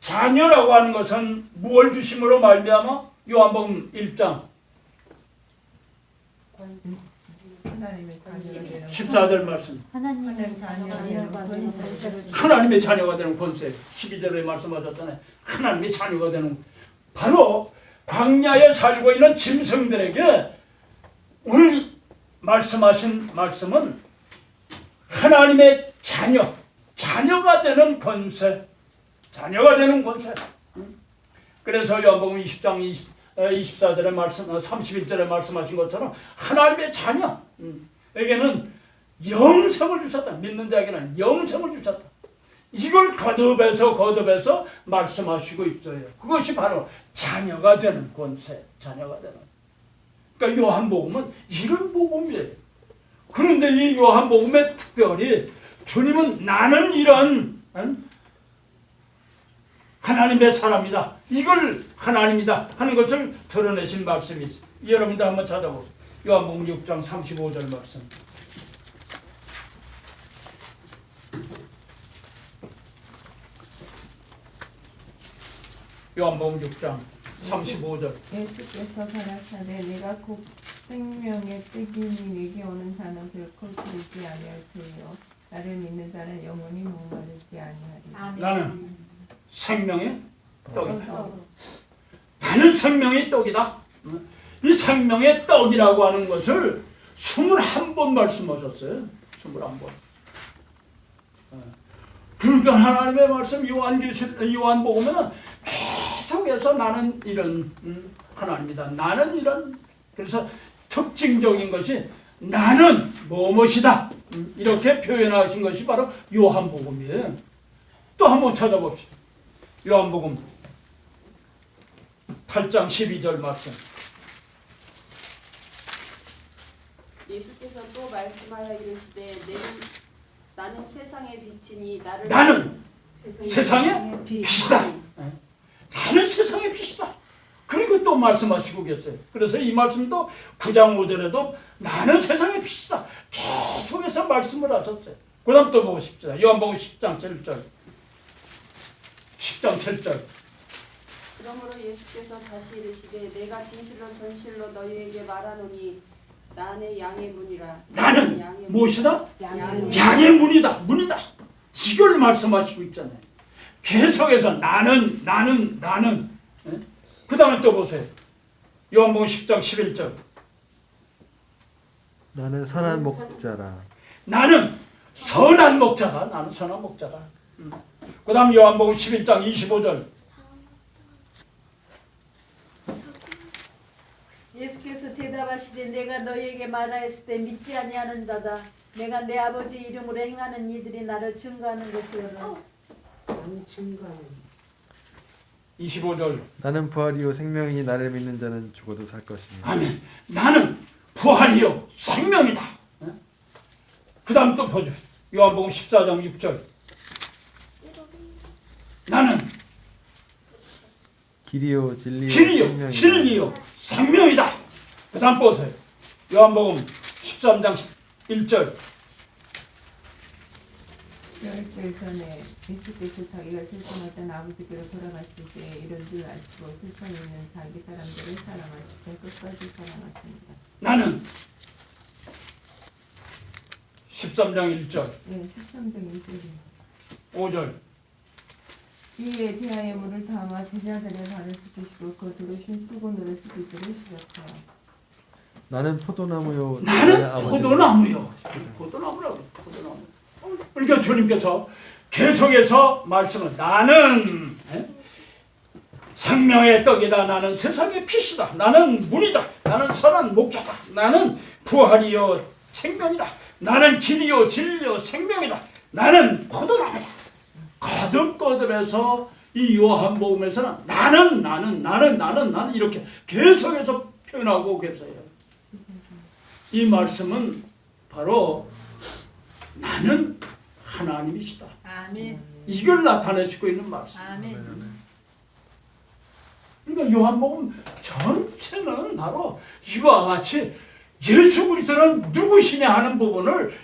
자녀라고 하는 것은 무엇을 주심으로 말미암아? 요한복음 1장 하나님의 자녀가 되는 14절 말씀. 하나님의 자녀가 되는 권세를 하나님의 자녀가 되는 권세. 12절에 말씀하셨잖아요. 하나님의 자녀가 되는, 바로 광야에 살고 있는 짐승들에게 오늘 말씀하신 말씀은 하나님의 자녀가 되는 권세. 자녀가 되는 권세. 그래서 요한복음 20장 24절에 말씀, 31절에 말씀하신 것처럼 하나님의 자녀에게는 영생을 주셨다. 믿는 자에게는 영생을 주셨다. 이걸 거듭해서 말씀하시고 있어요. 그것이 바로 자녀가 되는 권세, 자녀가 되는. 그러니까 요한복음은 이런 복음이에요. 그런데 이 요한복음에 특별히 주님은 나는 이런 하나님의 사람이다, 이걸 하나님이다 하는 것을 드러내신 말씀이 있어요. 여러분도 한번 찾아보세요. 요한복음 6장 35절 말씀. 요한복음 6장 35절. 예수께서 가라사대 내가 곧 생명의 떡이니 내게 오는 자는 결코 줄지 아니할 테요 나를 믿는 자는 영원히 목마르지 아니하리라. 나는 생명의 떡이다. 나는 생명의 떡이다. 이 생명의 떡이라고 하는 것을 21번 말씀하셨어요. 21번. 그러니까 하나님의 말씀 요한복음에는 계속해서 나는 이런 하나님이다. 나는 이런. 그래서 특징적인 것이 나는 무엇이다. 이렇게 표현하신 것이 바로 요한복음이에요. 또 한번 찾아봅시다. 요한복음 8장 12절 말씀. 예수께서 또 말씀하여 이르시되 나는 세상의 빛이니 나는 세상의 빛이다. 나는 세상의 빛이다. 그리고 또 말씀하시고 계세요. 그래서 이 말씀도 9장 5절에도 나는 세상의 빛이다 계속해서 말씀을 하셨어요. 그 다음 또 보십시다. 요한복음 10장 7절. 10장 7절. 그러므로 예수께서 다시 이르시되 내가 진실로 전실로 너희에게 말하노니 나는 양의 문이라. 나는 양의 무엇이다? 양의 양의 문이다. 이걸 말씀하시고 있잖아요. 계속해서 나는. 그 다음에 또 보세요. 요한복음 10장 11절. 나는 선한 목자라. 나는 선한 목자다. 그 다음 요한복음 11장 25절. 예수께서 대답하시되 내가 너희에게 말하였을 때 믿지 아니하는 자다. 내가 내 아버지 이름으로 행하는 이들이 나를 증거하는 것이로라. 25절. 나는 부활이요 생명이니 나를 믿는 자는 죽어도 살 것이며. 아멘. 나는 부활이요 생명이다. 그 다음 또 보죠. 요한복음 14장 6절. 나는 길이요 진리요 길이요 생명이요. 진리요 생명이다. 그 다음 보세요. 요한복음 13장 1절. 열흘 전에 예수께서 자기가 실천했던 아버지께로 돌아가실 때 이런 줄 아시고 세상에 있는 자기 사람들을 사랑하실 때 끝까지 사랑하십니다. 나는 13장 1절 네, 13장 1절입니다. 5절 이에 대하여 물을 담아 제자들의 발을 씻기시고 그 들으신 수건으로 씻기 들으시었어요. 나는 포도나무요 나는 아버지는 포도나무요. 포도나무라고 포도나무. 그러니까 주님께서 계속해서 말씀을 나는 생명의 떡이다. 나는 세상의 빛이다. 나는 문이다. 나는 선한 목자다. 나는 부활이요 생명이다. 나는 길이요 진리요 생명이다. 나는 포도나무다. 거듭거듭해서 이 요한복음에서는 나는 이렇게 계속해서 표현하고 계세요. 이 말씀은 바로 나는 하나님이시다. 아멘. 이걸 나타내시고 있는 말씀. 아멘. 그러니까 요한복음 전체는 바로 이와 같이 예수 그리스도는 누구시냐 하는 부분을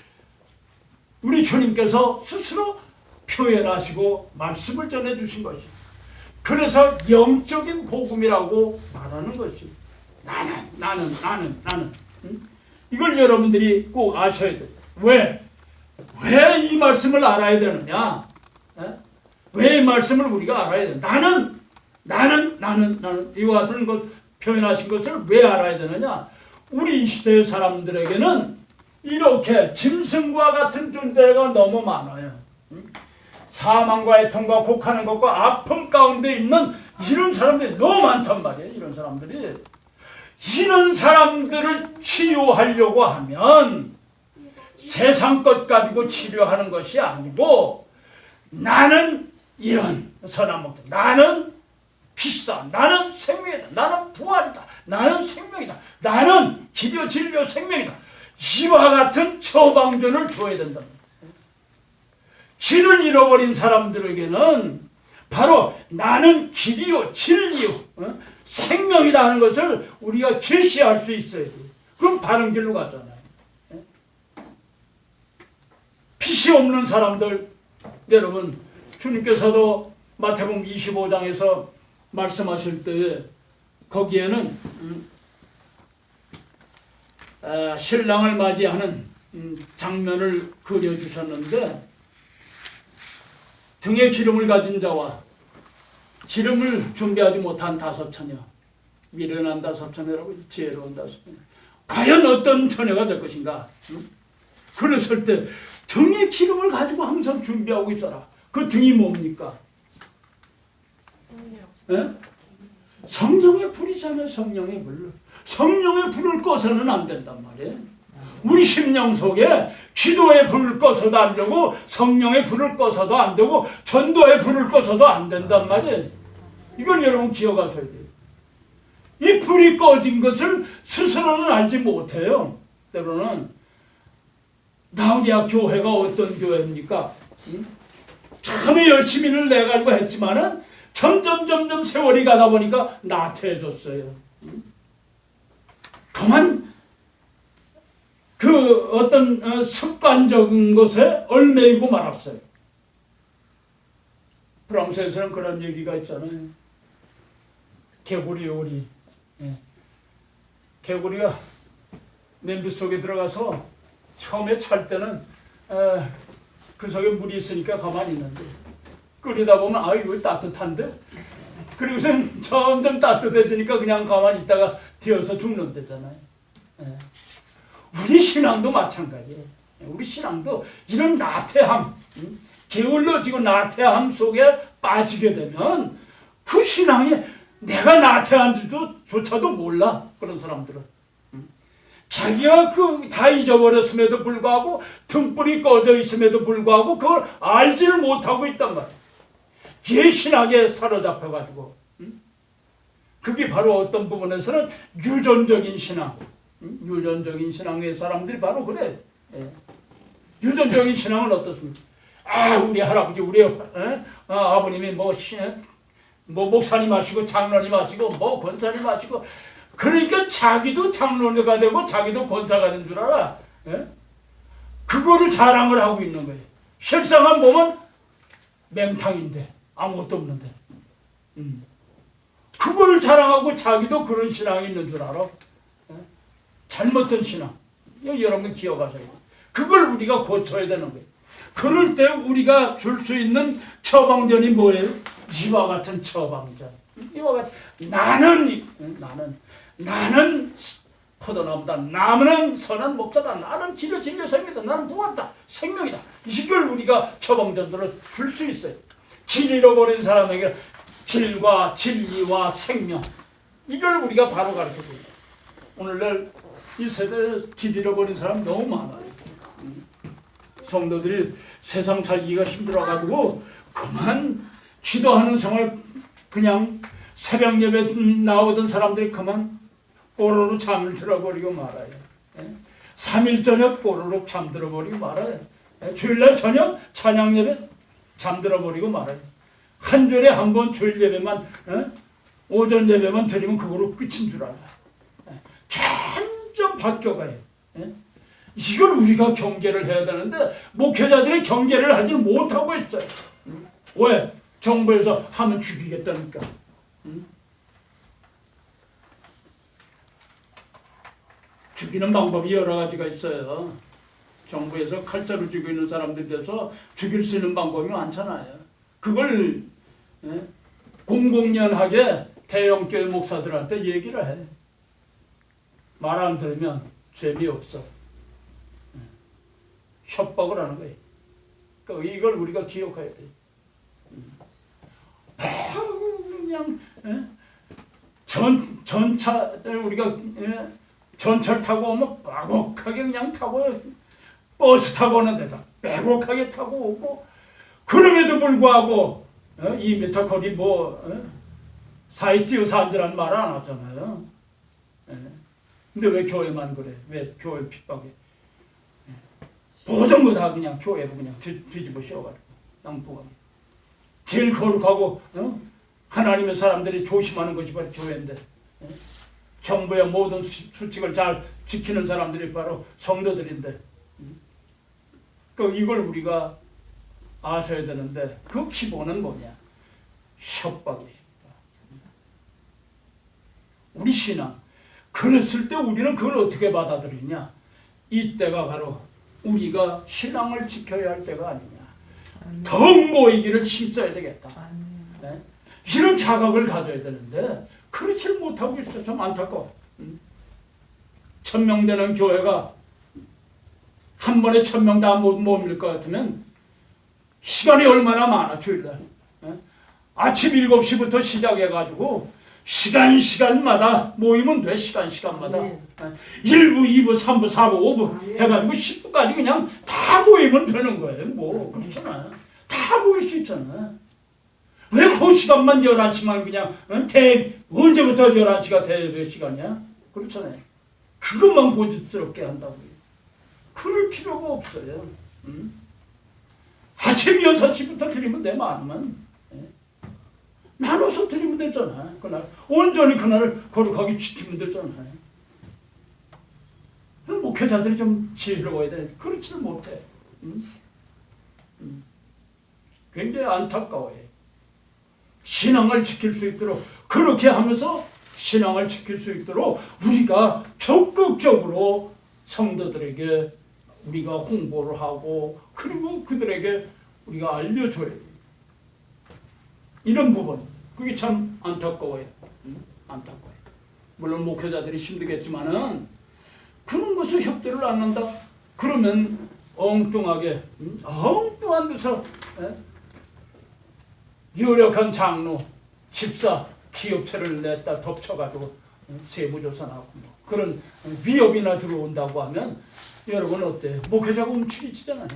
우리 주님께서 스스로 표현하시고 말씀을 전해주신 것이. 그래서 영적인 복음이라고 말하는 것이. 나는. 응? 이걸 여러분들이 꼭 아셔야 돼요. 왜 이 말씀을 알아야 되느냐? 왜 이 말씀을 우리가 알아야 되느냐? 나는 이와 같은 것 표현하신 것을 왜 알아야 되느냐? 우리 이 시대의 사람들에게는 이렇게 짐승과 같은 존재가 너무 많아요. 사망과 애통과 곡하는 것과 아픔 가운데 있는 이런 사람들이 너무 많단 말이에요. 이런 사람들을 치유하려고 하면 세상 것 가지고 치료하는 것이 아니고 나는 이런 선한 목적, 나는 빛이다, 나는 생명이다, 나는 부활이다, 나는 생명이다, 나는 길이요 진리요 생명이다. 이와 같은 처방전을 줘야 된다. 길을 잃어버린 사람들에게는 바로 나는 길이요 진리요 생명이다 하는 것을 우리가 제시할 수 있어야 돼요. 그럼 바른 길로 가잖아요. 빛이 없는 사람들, 여러분 주님께서도 마태복음 25장에서 말씀하실 때 거기에는 신랑을 맞이하는 장면을 그려주셨는데 등에 기름을 가진 자와 기름을 준비하지 못한 5처녀, 미련한 5처녀라고 지혜로운 5처녀. 과연 어떤 처녀가 될 것인가? 그랬을 때 등에 기름을 가지고 항상 준비하고 있어라. 그 등이 뭡니까? 성령의 불이잖아요. 성령의 불. 성령의 불을 꺼서는 안 된단 말이에요. 우리 심령 속에 기도의 불을 꺼서도 안 되고 성령의 불을 꺼서도 안 되고 전도의 불을 꺼서도 안 된단 말이에요. 이걸 여러분 기억하셔야 돼요. 이 불이 꺼진 것을 스스로는 알지 못해요. 때로는 라우디아 교회가 어떤 교회입니까? 참에 열심히를 내가지고 했지만은 점점 세월이 가다 보니까 나태해졌어요. 그만 그 어떤 습관적인 것에 얽매이고 말았어요. 프랑스에서는 그런 얘기가 있잖아요. 개구리 요리. 개구리가 냄비 속에 들어가서 처음에 찰 때는 그 속에 물이 있으니까 가만히 있는데 끓이다 보면 아 이거 따뜻한데? 그리고선 점점 따뜻해지니까 그냥 가만히 있다가 뒤어서 죽는다잖아요. 우리 신앙도 마찬가지예요. 우리 신앙도 이런 나태함, 게을러지고 나태함 속에 빠지게 되면 그 신앙이 내가 나태한지조차도 몰라. 그런 사람들은 자기가 그 다 잊어버렸음에도 불구하고 등불이 꺼져 있음에도 불구하고 그걸 알지를 못하고 있단 말이야. 개신학에 사로잡혀가지고 그게 바로 어떤 부분에서는 유전적인 신앙, 유전적인 신앙의 사람들이 바로 그래. 유전적인 신앙은 어떻습니까? 우리 할아버지, 우리 아버님이 뭐 목사님 하시고 장로님 하시고 뭐 권사님 하시고 그러니까 자기도 장로가 되고 자기도 권사가 된 줄 알아. 예? 그거를 자랑을 하고 있는 거예요. 실상은 보면 맹탕인데 아무것도 없는데 그걸 자랑하고 자기도 그런 신앙이 있는 줄 알아. 예? 잘못된 신앙. 여러분 기억하세요. 그걸 우리가 고쳐야 되는 거예요. 그럴 때 우리가 줄 수 있는 처방전이 뭐예요? 이와 같은 처방전. 이와 같은 나는 포도나무다. 나는 선한 목자다. 나는 길을 진리 생명이다. 나는 무한다. 생명이다. 이걸 우리가 처방전으로 줄 수 있어요. 길 잃어버린 사람에게 길과 진리와 생명. 이걸 우리가 바로 가르쳐줘요. 오늘날 이 세대에 길 잃어버린 사람 너무 많아요. 성도들이 세상 살기가 힘들어가지고 그만 기도하는 생활 그냥 새벽 예배 나오던 사람들이 그만 꼬르륵 잠을 들어버리고 말아요. 3일 저녁 꼬르륵 잠들어버리고 말아요. 주일날 저녁 찬양 예배 잠들어버리고 말아요. 한 주일에 한 번 주일 예배만 오전 예배만 드리면 그거로 끝인 줄 알아요. 점점 바뀌어가요. 이걸 우리가 경계를 해야 되는데 목회자들이 경계를 하지 못하고 있어요. 왜? 정부에서 하면 죽이겠다니까. 죽이는 방법이 여러 가지가 있어요. 정부에서 칼자루 쥐고 있는 사람들에 대해서 죽일 수 있는 방법이 많잖아요. 그걸 공공연하게 대형교회 목사들한테 얘기를 해. 말 안 들으면 재미없어. 협박을 하는 거예요. 그러니까 이걸 우리가 기억해야 돼. 그냥 전차를 우리가 전철 타고 오면 빠곡하게 그냥 타고 버스 타고 오는데다 빼곡하게 타고 오고 그럼에도 불구하고 2m 거리 사이 뛰어서 앉으라는 말 안 하잖아요. 근데 왜 교회만 그래? 왜 교회 핍박해? 모든 거 다 그냥 교회로 그냥 뒤집어 씌워가지고 땅부가 제일 거룩하고 하나님의 사람들이 조심하는 것이 바로 교회인데 정부의 모든 수칙을 잘 지키는 사람들이 바로 성도들인데 이걸 우리가 아셔야 되는데 그 기본은 뭐냐? 협박이에요. 우리 신앙 그랬을 때 우리는 그걸 어떻게 받아들이냐? 이때가 바로 우리가 신앙을 지켜야 할 때가 아니냐. 더욱 모이기를 힘써야 되겠다. 네? 이런 자각을 가져야 되는데 그렇지 못하고 있어서 좀 안타까워. 1000명 되는 교회가 한 번에 1000명 다 모일 것 같으면 시간이 얼마나 많아 주일날. 아침 7시부터 시작해가지고 시간마다 모이면 돼. 시간마다 1부, 2부, 3부, 4부, 5부 해가지고 10부까지 그냥 다 모이면 되는 거예요. 뭐 그렇잖아. 다 모일 수 있잖아. 왜 그 시간만 11시만 그냥 언제부터 11시가 대예배 시간이야? 그렇잖아요. 그것만 고집스럽게 한다고요. 그럴 필요가 없어요. 아침 6시부터 드리면 돼. 많으면 나눠서 드리면 되잖아. 그날 온전히 그날을 거룩하게 지키면 되잖아요. 목회자들이 좀 지혜로워야 돼. 그렇지를 못해. 굉장히 안타까워요. 신앙을 지킬 수 있도록 그렇게 하면서 신앙을 지킬 수 있도록 우리가 적극적으로 성도들에게 우리가 홍보를 하고 그리고 그들에게 우리가 알려줘야 돼요. 이런 부분 그게 참 안타까워요. 안타까워요. 물론 목회자들이 힘들겠지만은 그런 것을 협조를 안 한다. 그러면 엉뚱하게 엉뚱한 데서 유력한 장로, 집사, 기업체를 냈다 덮쳐가지고 세무조사나고 뭐 그런 위협이나 들어온다고 하면 여러분 어때요? 목회자가 움츠러지잖아요.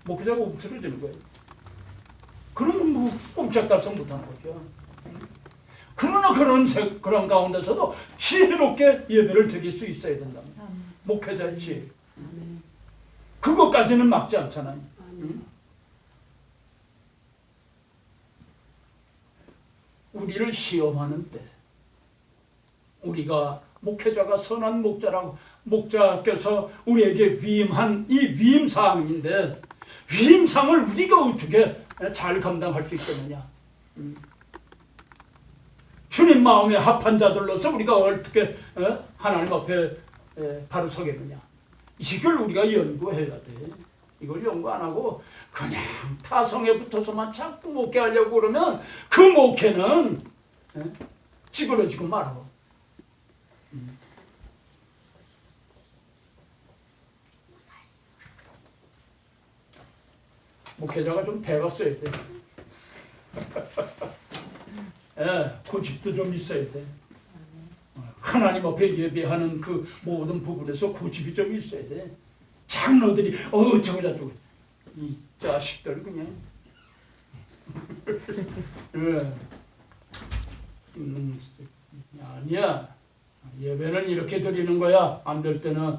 목회자가 움츠러지는 거예요. 그러면 뭐 꼼짝달싹 못하는 거죠. 그러나 그런 가운데서도 지혜롭게 예배를 드릴 수 있어야 된답니다. 목회자의 지혜. 그것까지는 막지 않잖아요. 우리를 시험하는 때, 우리가 목회자가 선한 목자께서 우리에게 위임한 이 위임사항인데, 위임상을 우리가 어떻게 잘 감당할 수 있겠느냐. 주님 마음에 합한 자들로서 우리가 어떻게 하나님 앞에 바로 서겠느냐. 이걸 우리가 연구해야 돼. 이걸 연구 안 하고 그냥 타성에 붙어서만 자꾸 목회하려고 그러면 그 목회는 찌그러지고 말아. 목회자가 좀 대가 써야 돼. 고집도 좀 있어야 돼. 하나님 앞에 예배하는 그 모든 부분에서 고집이 좀 있어야 돼. 장로들이 저거저거 이 자식들 그냥 아니야. 예배는 이렇게 드리는 거야. 안 될 때는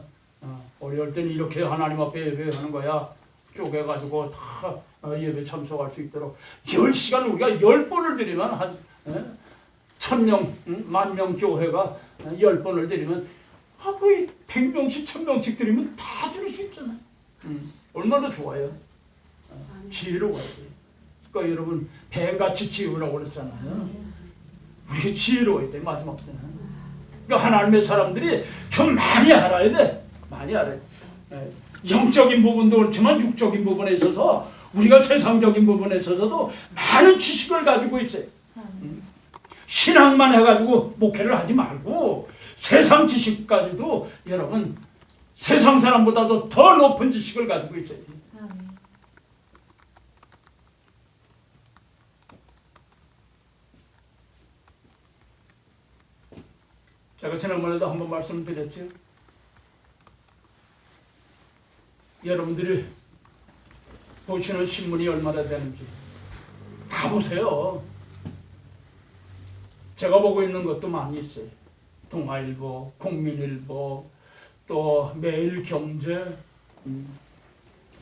어려울 때는 이렇게 하나님 앞에 예배하는 거야. 쪼개가지고 다 예배 참석할 수 있도록 10시간 우리가 10번을 드리면 한 1000명, 10,000명 교회가 10번을 드리면 거의 100명씩 1000명씩 드리면 다 드릴 수 있잖아. 얼마나 좋아요. 지혜로워야 돼. 그러니까 여러분 뱀같이 지혜라고 그랬잖아요. 우리가 지혜로워야 돼. 마지막 때는. 그러니까 하나님의 사람들이 좀 많이 알아야 돼. 많이 알아야 돼. 영적인 부분도 그렇지만 육적인 부분에 있어서 우리가 세상적인 부분에 있어서도 많은 지식을 가지고 있어요. 신앙만 해가지고 목회를 하지 말고 세상 지식까지도 여러분 세상 사람보다도 더 높은 지식을 가지고 있어요. 제가 지난번에도 한번 말씀드렸죠. 여러분들이 보시는 신문이 얼마나 되는지 다 보세요. 제가 보고 있는 것도 많이 있어요. 동아일보, 국민일보, 또 매일경제,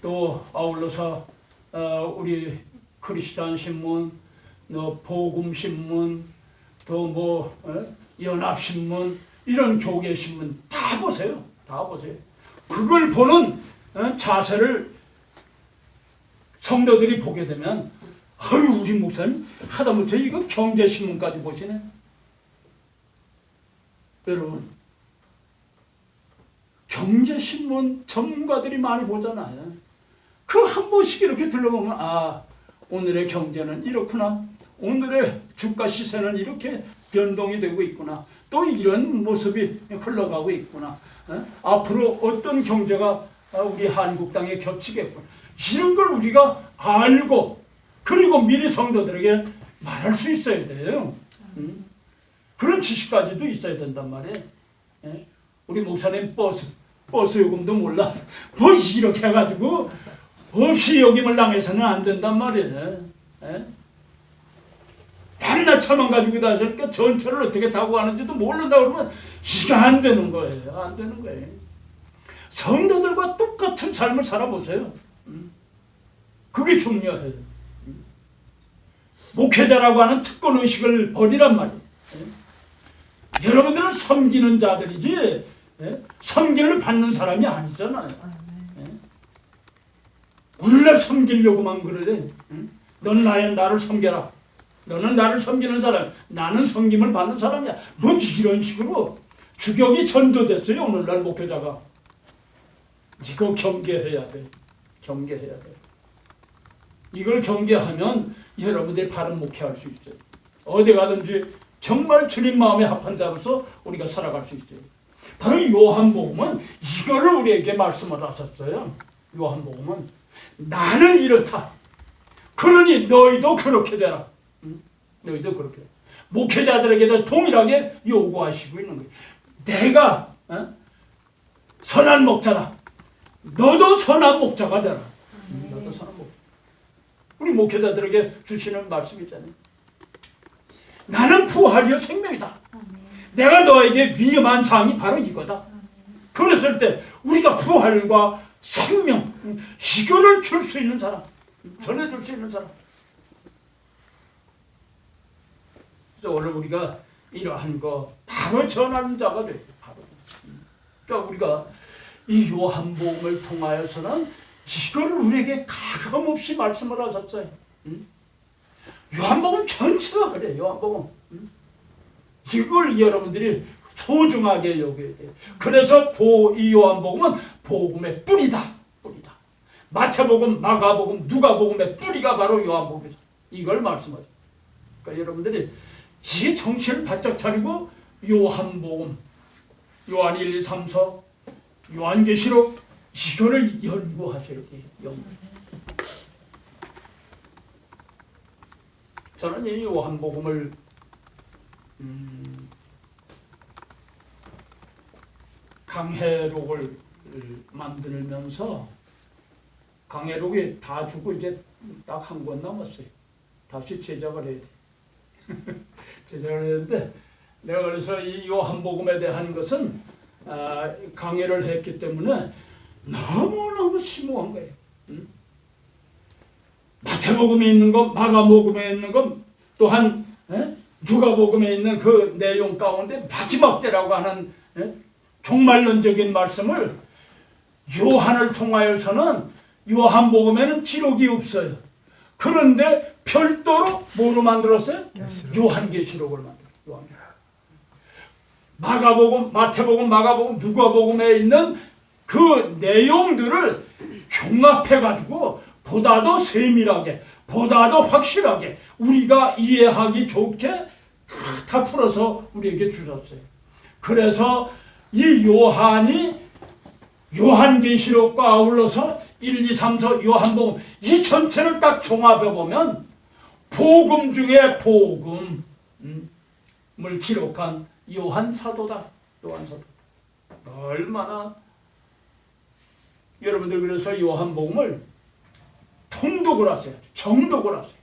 또 아울러서 우리 크리스찬 신문, 복음신문, 또 연합신문, 이런 교계신문 다 보세요. 다 보세요. 그걸 보는 자세를 성도들이 보게 되면 우리 목사님 하다못해 이거 경제신문까지 보시네. 여러분 경제신문 전문가들이 많이 보잖아요. 그 한 번씩 이렇게 들러보면 오늘의 경제는 이렇구나. 오늘의 주가 시세는 이렇게 변동이 되고 있구나. 또 이런 모습이 흘러가고 있구나. 앞으로 어떤 경제가 우리 한국 땅에 겹치겠구나. 이런 걸 우리가 알고 그리고 미리 성도들에게 말할 수 있어야 돼요. 그런 지식까지도 있어야 된단 말이에요. 우리 목사님 버스 요금도 몰라. 뭐 이렇게 해가지고 없이 요금을 당해서는 안 된단 말이에요. 밤낮 차만 가지고 다니니까 전철을 어떻게 타고 가는지도 모른다 그러면 이게 안 되는 거예요. 안 되는 거예요. 성도들과 똑같은 삶을 살아보세요. 그게 중요해요. 목회자라고 하는 특권의식을 버리란 말이에요. 여러분들은 섬기는 자들이지 섬기를 받는 사람이 아니잖아요. 오늘날 섬기려고만 그러래. 넌 나를 섬겨라. 너는 나를 섬기는 사람, 나는 섬김을 받는 사람이야. 뭐 이런 식으로 주격이 전도됐어요. 오늘날 목회자가. 이거 경계해야 돼. 경계해야 돼. 이걸 경계하면 여러분들이 바른 목회할 수 있어요. 어디 가든지 정말 주님 마음에 합한 자로서 우리가 살아갈 수 있어요. 바로 요한복음은 이거를 우리에게 말씀을 하셨어요. 요한복음은 나는 이렇다. 그러니 너희도 그렇게 되라. 너희도 그렇게 되라. 목회자들에게도 동일하게 요구하시고 있는 거예요. 내가 선한 목자다. 너도 선한 목자가 되라. 너도 선한 목자. 우리 목회자들에게 주시는 말씀이잖아요. 나는 부활이요 생명이다. 내가 너에게 위험한 사항이 바로 이거다. 그랬을 때 우리가 부활과 생명 이거를 줄 수 있는 사람, 전해줄 수 있는 사람. 오늘 우리가 이러한 거 바로 전하는 자가 돼요. 바로. 그러니까 우리가 이 요한복음을 통하여서는 이걸 우리에게 가감없이 말씀을 하셨어요. 요한복음 전체가 그래요. 요한복음. 이걸 여러분들이 소중하게 여겨야 돼요. 그래서 이 요한복음은 복음의 뿌리다. 뿌리다. 마태복음, 마가복음, 누가복음의 뿌리가 바로 요한복음이다. 이걸 말씀하죠. 그러니까 여러분들이 이 정신을 바짝 차리고 요한복음, 요한 1, 2, 3, 4, 요한계시록 이거를 연구하셔야 돼요. 연구. 저는 이 요한복음을 강해록을 만들면서 강해록이 다 주고 이제 딱 한 권 남았어요. 다시 제작을 해야 돼. 제작을 했는데 내가 그래서 이 요한복음에 대한 것은 강해를 했기 때문에 너무너무 심오한 거예요. 마태복음에 있는 것, 마가복음에 있는 것, 또한 누가복음에 있는 그 내용 가운데 마지막 때라고 하는 종말론적인 말씀을 요한을 통하여서는 요한복음에는 기록이 없어요. 그런데 별도로 뭐로 만들었어요? 요한계시록을 만들었어요. 마가복음, 마태복음, 마가복음, 누가복음에 있는 그 내용들을 종합해가지고 보다도 세밀하게, 보다도 확실하게 우리가 이해하기 좋게 다 풀어서 우리에게 주셨어요. 그래서 이 요한이 요한계시록과 아울러서 1, 2, 3, 4 요한복음 이 전체를 딱 종합해보면 복음 중에 복음을 기록한 요한사도다. 요한사도. 얼마나 여러분들 그래서 요한복음을 통독을 하세요. 정독을 하세요.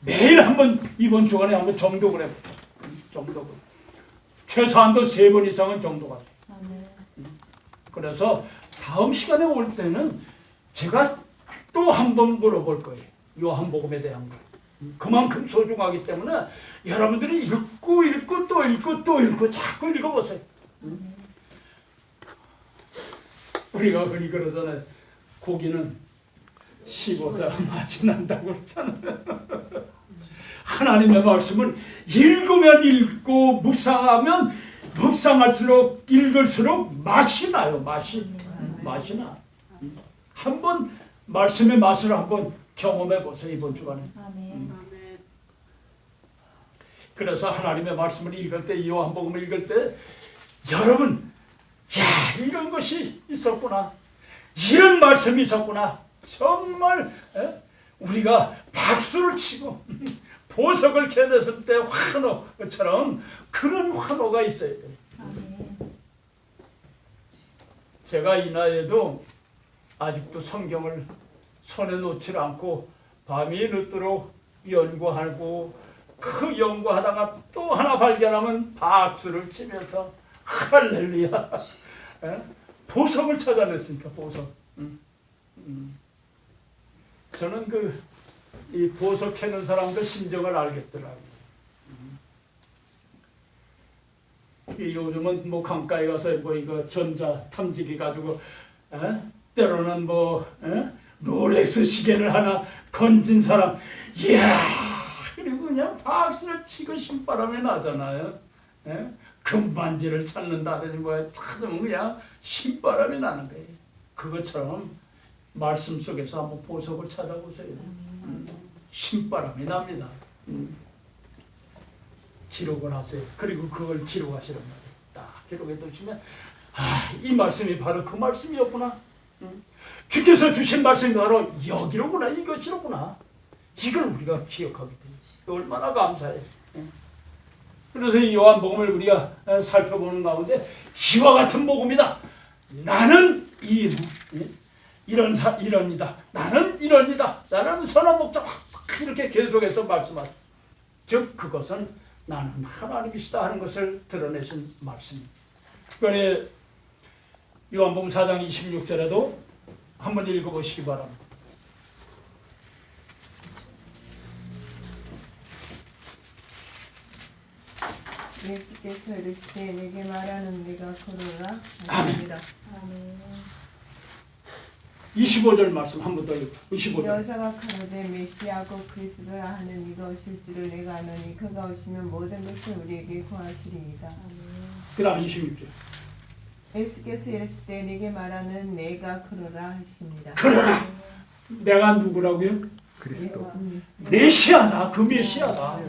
매일 한번 이번 주간에 한번 정독을 해보세요. 정독을. 최소한도 3번 이상은 정독하세요. 그래서 다음 시간에 올 때는 제가 또 한 번 물어볼 거예요. 요한복음에 대한 거. 그만큼 소중하기 때문에 여러분들이 읽고 읽고 또 읽고 또 읽고 자꾸 읽어보세요. 우리가 흔히 그러잖아요. 고기는 씹어서 맛이 난다고 그러잖아요. 하나님의 말씀을 읽으면 읽고 묵상하면 묵상할수록 읽을수록 맛이 나요. 맛이 나. 한번 말씀의 맛을 한번 경험해 보세요. 이번 주간에. 그래서 하나님의 말씀을 읽을 때, 요한복음을 읽을 때 여러분, 야, 이런 것이 있었구나. 이런 말씀이 있었구나. 정말 우리가 박수를 치고 보석을 캐냈을 때 환호처럼 그런 환호가 있어야 돼요. 제가 이 나이에도 아직도 성경을 손에 놓지 않고 밤이 늦도록 연구하고 그 연구하다가 또 하나 발견하면 박수를 치면서 할렐루야. 보석을 찾아냈으니까 보석. 저는 이 보석 캐는 사람들 심정을 알겠더라고요. 요즘은 뭐 강가에 가서 뭐 이거 전자 탐지기 가지고 때로는 뭐 롤렉스 시계를 하나 건진 사람, 이야, 그리고 그냥 박수를 치고 신바람이 나잖아요. 금반지를 찾는다든지 뭐 찾으면 그냥 신바람이 나는 거예요. 그것처럼 말씀 속에서 한번 보석을 찾아보세요. 신바람이 납니다. 기록을 하세요. 그리고 그걸 기록하시란 말이에요. 딱 기록해 두시면 이 말씀이 바로 그 말씀이었구나. 주께서 주신 말씀이 바로 여기로구나. 이것이로구나. 이걸 우리가 기억하게 돼요. 얼마나 감사해요. 그래서 이 요한복음을 우리가 살펴보는 가운데 이와 같은 복음이다. 나는 이런이다. 나는 이런이다. 나는 선한 목자. 이렇게 계속해서 말씀하세요. 즉 그것은 나는 하나님이시다 하는 것을 드러내신 말씀입니다. 특별히 요한복음 4장 26절에도 한번 읽어보시기 바랍니다. 예수께서 이르시되 내게 말하는 네가 걸어라 하시니라. 25절 말씀 한 번 더 읽고 25절. 여자가 가로되 메시아고 그리스도라 하는 이가 오실 줄을 내가 아노니 그가 오시면 모든 것을 우리에게 구하시리이다. 그 다음 26절. 예수께서 이르시되 내게 말하는 내가 걸어라 하십니다. 그러나 내가 누구라고요? 그리스도. 예수님. 메시아다. 그 메시아다.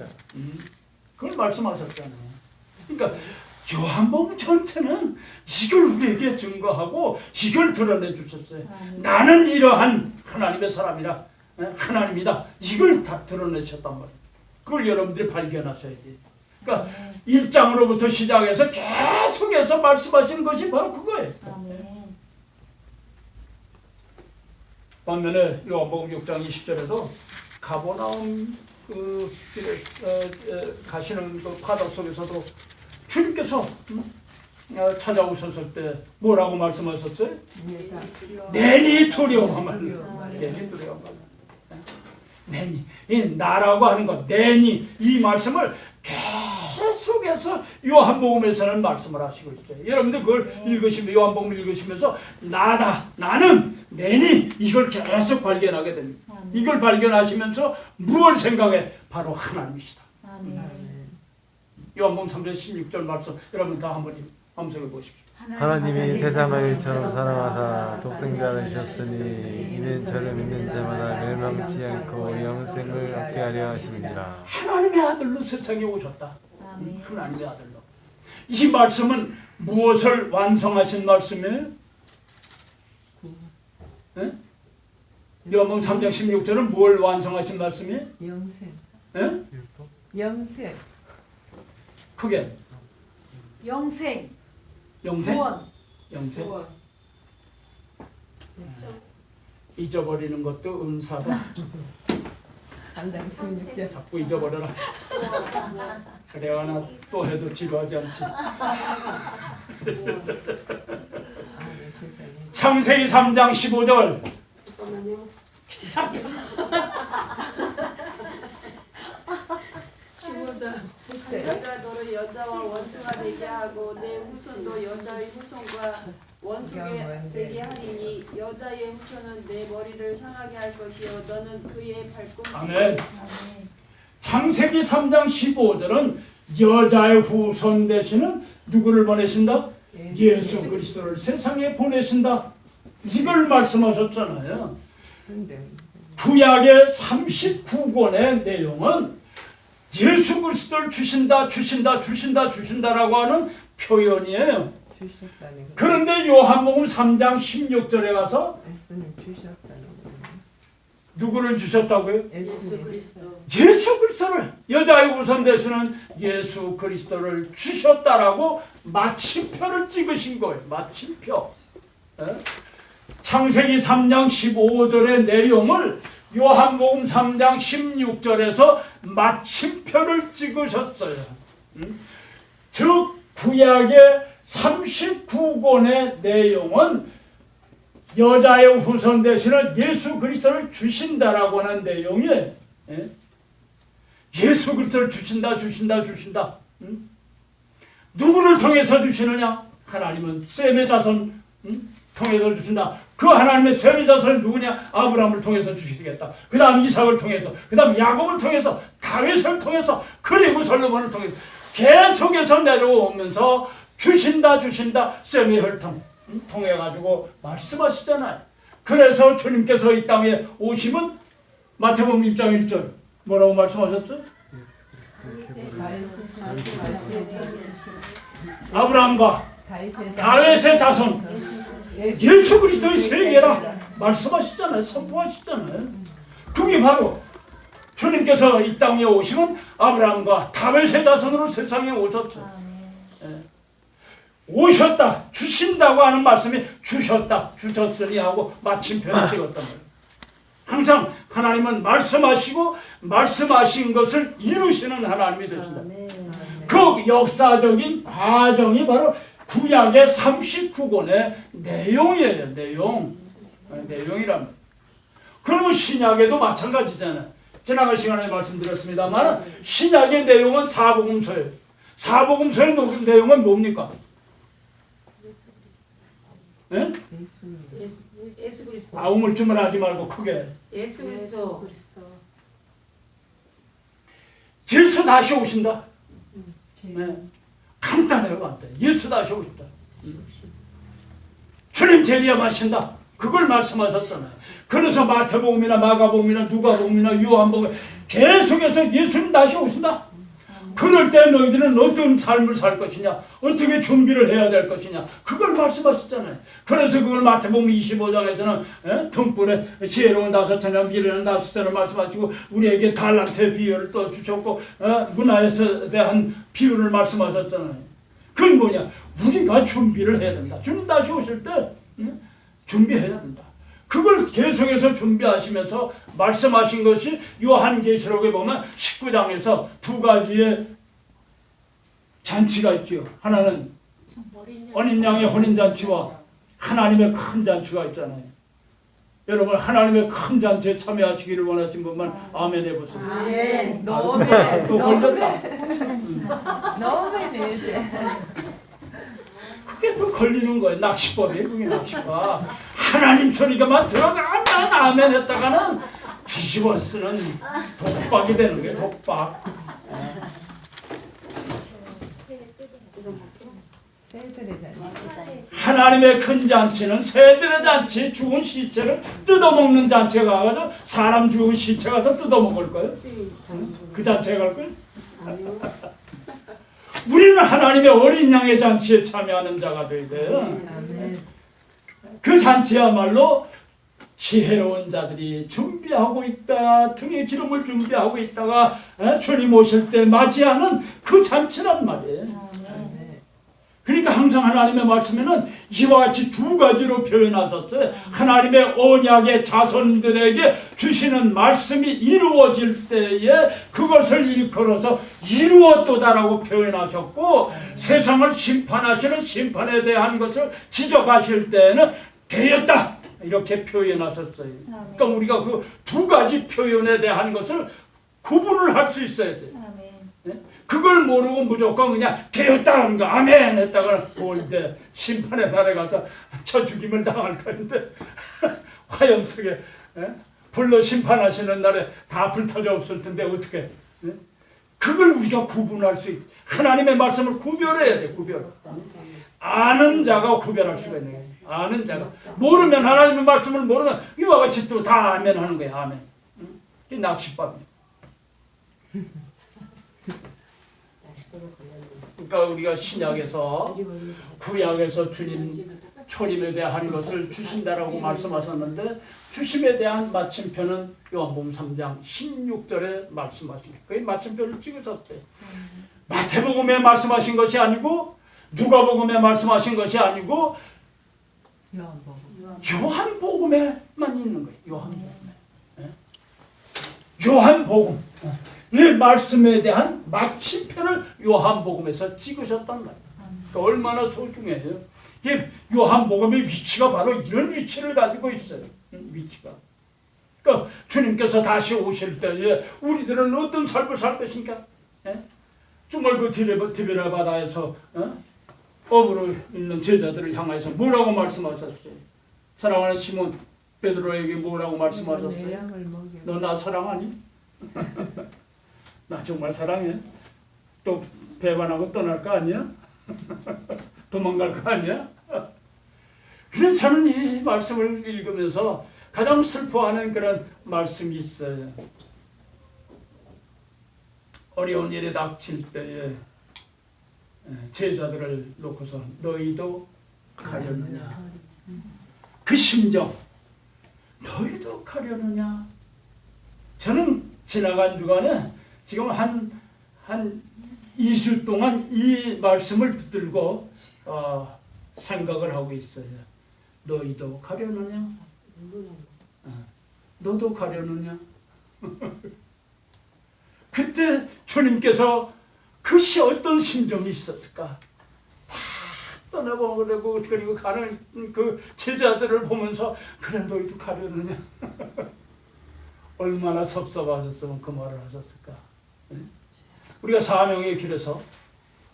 그걸 말씀하셨잖아요. 그러니까 요한복음 전체는 이걸 우리에게 증거하고 이걸 드러내 주셨어요. 나는 이러한 하나님의 사람이라, 하나님이다. 이걸 다 드러내셨단 말이에요. 그걸 여러분들이 발견하셔야 돼요. 그러니까 1장으로부터 시작해서 계속해서 말씀하시는 것이 바로 그거예요. 반면에 요한복음 6장 20절에도 가버나움 그 길에 가시는 그 바다 속에서도 주님께서 찾아오셨을 때 뭐라고 말씀하셨어요? 내니 두려워하면 내니 두려워하면 내니 이 나라고 하는 것 내니 이 말씀을 계속해서 요한복음에서는 말씀을 하시고 있어요. 여러분들 그걸 읽으시면 요한복음을 읽으시면서 나다 나는 내니 이걸 계속 발견하게 됩니다. 이걸 발견하시면서 무엇을 생각해? 바로 하나님이시다. 요한복음 3장 16절 말씀 여러분 다 한번 암송해 보십시오. 하나님이 세상을 일처럼 사랑하사 독생자를 주셨으니 이는 저를 믿는 자마다 멸망치 않고 영생을 얻게 하려 하심이라. 하나님의 아들로 세상에 오셨다. 하나님의 아들로. 이 말씀은 무엇을 완성하신 말씀이에요? 네? 요한복음 3장 16절은 뭘 완성하신 말씀이에요? 영생. 네? 영생. 크게 영생, 영생? 구원. 영생? 구원. 그렇죠. 잊어버리는 것도 은사다. 한당 16절. 자꾸 잊어버려라. 그래야 나 또 해도 지루하지 않지. 창세기 3장 15절. 잠깐만요. 15절. 내가 너를 여자와 원수가 되게 하고 내 후손도 여자의 후손과 원수가 되게 하리니 여자의 후손은 내 머리를 상하게 할 것이요 너는 그의 발꿈치. 아멘. 창세기 3장 15절은 여자의 후손 되시는 누구를 보내신다? 예수 그리스도를 세상에 보내신다. 이걸 말씀하셨잖아요. 구약의 39권의 내용은 예수 그리스도를 주신다라고 하는 표현이에요. 그런데 요한복음 3장 16절에 가서 예수님 주셨다는 거예요. 누구를 주셨다고요? 예수 그리스도. 예수 그리스도를 여자의 후손 되시는 예수 그리스도를 주셨다라고 마침표를 찍으신 거예요. 마침표. 창세기 3장 15절의 내용을 요한복음 3장 16절에서 마침표를 찍으셨어요. 즉 구약의 39권의 내용은 여자의 후손 되시는 예수 그리스도를 주신다라고 하는 내용이에요. 예수 그리스도를 주신다. 누구를 통해서 주시느냐? 하나님은 셈의 자손 통해서 주신다. 그 하나님의 셈의 자손은 누구냐? 아브라함을 통해서 주시겠다. 그 다음 이삭을 통해서, 그 다음 야곱을 통해서, 다윗을 통해서, 그리고 솔로몬을 통해서 계속해서 내려오면서 주신다 셈의 혈통 통해가지고 말씀하시잖아요. 그래서 주님께서 이 땅에 오시면 마태복음 1장 1절 뭐라고 말씀하셨어요? 아브라함과 다윗의 자손 예수 그리스도의 세계라 말씀하시잖아요. 선포하시잖아요. 그게 바로 주님께서 이 땅에 오시면 아브라함과 다윗의 자손으로 세상에 오셨죠. 오셨다, 주신다고 하는 말씀이 주셨으니 하고 마침표를 찍었단 말이에요. 항상 하나님은 말씀하시고 말씀하신 것을 이루시는 하나님이 되신다. 그 역사적인 과정이 바로 구약의 39권의 내용이에요. 내용이란. 그러면 신약에도 마찬가지잖아요. 지나간 시간에 말씀드렸습니다만 신약의 내용은 사복음서예요. 사복음서의 내용은 뭡니까? 예? 예수 그리스도. 우물쭈물 하지 말고 크게. 예수 그리스도. 예수 다시 오신다. 네. 간단해요, 간단해. 예수 다시 오신다. 주님 재림하신다. 그걸 말씀하셨잖아요. 그래서 마태복음이나 마가복음이나 누가복음이나 요한복음 계속해서 예수님 다시 오신다. 그럴 때 너희들은 어떤 삶을 살 것이냐, 어떻게 준비를 해야 될 것이냐, 그걸 말씀하셨잖아요. 그래서 그걸 마태복음 25장에서는 등불에 지혜로운 5자나 미련한 5자를 말씀하시고 우리에게 달란트의 비유를 또 주셨고 문화에 대한 비유를 말씀하셨잖아요. 그건 뭐냐? 우리가 준비를 해야 된다. 주님 다시 오실 때 준비해야 된다. 그걸 계속해서 준비하시면서 말씀하신 것이 요한계시록에 보면 19장에서 두 가지의 잔치가 있죠. 하나는 어린 양의 혼인잔치와 하나님의 큰 잔치가 있잖아요. 여러분 하나님의 큰 잔치에 참여하시기를 원하신 분만 아멘 해보세요. 아멘. 또 걸렸다. 너무 그게 또 걸리는 거예요. 낚시법이에요. 그게 낚시법. 하나님 소리가만 들어가면 아멘 했다가는 뒤집어 쓰는 독박이 되는 거예요. 독박. 하나님의 큰 잔치는 새들의 잔치, 죽은 시체를 뜯어먹는 잔치가 가지고 사람 죽은 시체가 더 뜯어먹을 거예요. 그 잔치에 갈 거예요. 우리는 하나님의 어린 양의 잔치에 참여하는 자가 되어야 돼요. 그 잔치야말로 지혜로운 자들이 준비하고 있다. 등에 기름을 준비하고 있다가 주님 오실 때 맞이하는 그 잔치란 말이에요. 그러니까 항상 하나님의 말씀에는 이와 같이 두 가지로 표현하셨어요. 하나님의 언약의 자손들에게 주시는 말씀이 이루어질 때에 그것을 일컬어서 이루었도다라고 표현하셨고, 세상을 심판하시는 심판에 대한 것을 지적하실 때에는 되었다 이렇게 표현하셨어요. 그러니까 우리가 그 두 가지 표현에 대한 것을 구분을 할 수 있어야 돼요. 그걸 모르고 무조건 그냥 되었다 하는 거 아멘 했다가 올 때 심판의 날에 가서 쳐 죽임을 당할 건데 화염 속에 불로 심판하시는 날에 다 불타져 없을 텐데 어떻게 그걸 우리가 구분할 수 있. 하나님의 말씀을 구별해야 돼. 구별. 아는 자가 구별할 수가 있는 거예요. 아는 자가. 모르면 하나님의 말씀을 모르면 이와 같이 또 다 아멘 하는 거예요. 아멘. 이게 낚시밥이에요. 그러니까 우리가 신약에서 구약에서 주님 초림에 대한 것을 주신다라고 말씀하셨는데 주심에 대한 마침표는 요한복음 3장 16절에 말씀하십니다. 그 마침표를 찍으셨대요. 마태복음에 말씀하신 것이 아니고 누가복음에 말씀하신 것이 아니고 요한복음에만 있는 거예요. 요한복음에. 요한복음. 이 말씀에 대한 마침표를 요한복음에서 찍으셨단 말이에요. 그러니까 얼마나 소중해요. 요한복음의 위치가 바로 이런 위치를 가지고 있어요. 위치가. 그러니까 주님께서 다시 오실 때에 우리들은 어떤 삶을 살 것인가? 정말 그 디베라 바다에서 어부로 있는 제자들을 향해서 뭐라고 말씀하셨어요? 사랑하는 시몬 베드로에게 뭐라고 말씀하셨어요? 너 나 사랑하니? 나 정말 사랑해. 또 배반하고 떠날 거 아니야? 도망갈 거 아니야? 그래서 저는 이 말씀을 읽으면서 가장 슬퍼하는 그런 말씀이 있어요. 어려운 일이 닥칠 때에 제자들을 놓고서 너희도 가려느냐? 그 심정, 너희도 가려느냐? 저는 지나간 주간에 지금 한 2주 동안 이 말씀을 붙들고 생각을 하고 있어요. 너희도 가려느냐? 너도 가려느냐? 그때 주님께서 그것이 어떤 심정이 있었을까? 다 떠나보려고 그리고 가는 그 제자들을 보면서 그래 너희도 가려느냐? 얼마나 섭섭하셨으면 그 말을 하셨을까? 우리가 사명의 길에서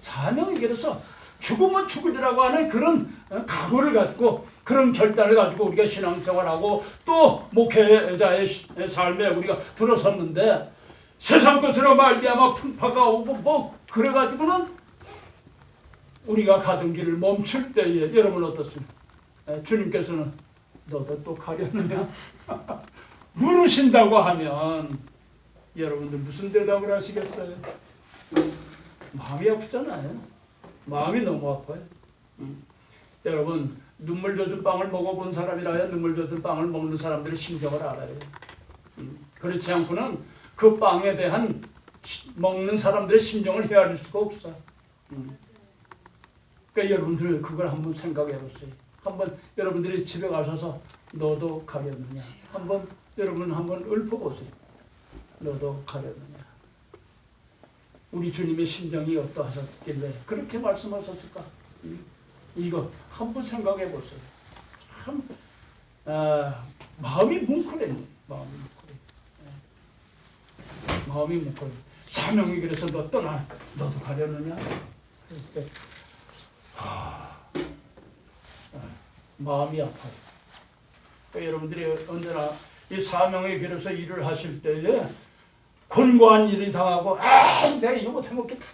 사명의 길에서 죽으면 죽으리라고 하는 그런 각오를 가지고 그런 결단을 가지고 우리가 신앙생활하고 또 목회자의 삶에 우리가 들어섰는데 세상 것으로 말미암아 풍파가 오고 뭐 그래가지고는 우리가 가던 길을 멈출 때에 여러분 어떻습니까? 주님께서는 너도 또 가려느냐? 물으신다고 하면 여러분들 무슨 대답을 하시겠어요? 마음이 아프잖아요. 마음이 너무 아파요. 여러분 눈물 젖은 빵을 먹어본 사람이라야 눈물 젖은 빵을 먹는 사람들의 심정을 알아요. 그렇지 않고는 그 빵에 대한 먹는 사람들의 심정을 헤아릴 수가 없어. 그러니까 여러분들 그걸 한번 생각해 보세요. 한번 여러분들이 집에 가셔서 너도 가렸느냐? 한번 여러분 한번 읊어보세요. 너도 가렸느냐? 우리 주님의 심정이 어떠하셨길래 그렇게 말씀하셨을까? 이거 한번 생각해 보세요. 참 마음이 뭉클해요. 마음이 뭉클해. 사명이 그래서 너 떠나 너도 가려느냐? 마음이 아파요. 그러니까 여러분들이 언제나 이 사명의 길에서 일을 하실 때에 권고한 일이 당하고 내가 이거 못해 먹겠다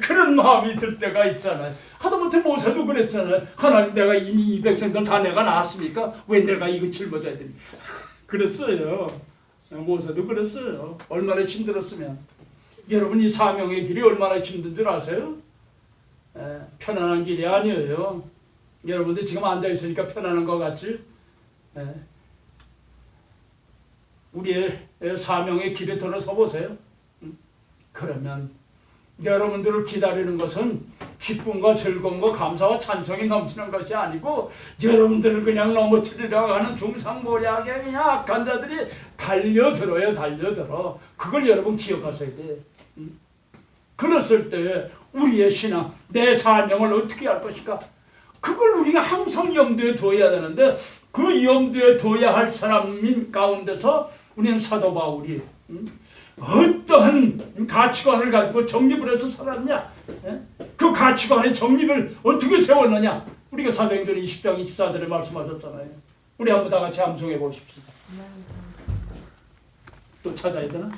그런 마음이 들 때가 있잖아요. 하다못해 모세도 그랬잖아요. 하나님 내가 이미 200생들 다 내가 낳았으니까 왜 내가 이거 짊어져야 되니 그랬어요. 모세도 그랬어요. 얼마나 힘들었으면. 여러분 이 사명의 길이 얼마나 힘든 줄 아세요? 편안한 길이 아니에요. 여러분들 지금 앉아있으니까 편안한 것 같지? 우리의 사명의 길에 들어서 보세요. 그러면 여러분들을 기다리는 것은 기쁨과 즐거움과 감사와 찬송이 넘치는 것이 아니고 여러분들을 그냥 넘어뜨리려고 하는 중상모략의 그냥 악한 자들이 달려들어요. 달려들어. 그걸 여러분 기억하셔야 돼. 그랬을 때 우리의 신앙, 내 사명을 어떻게 할 것인가? 그걸 우리가 항상 염두에 둬야 되는데 그 염두에 둬야 할 사람인 가운데서 우리는 사도 바울이 어떠한 가치관을 가지고 정립을 해서 살았냐? 그 가치관의 정립을 어떻게 세웠느냐? 우리가 사도행전 20장 24절에 말씀하셨잖아요. 우리 한번 다 같이 암송해 보십시오. 또 찾아야 되나?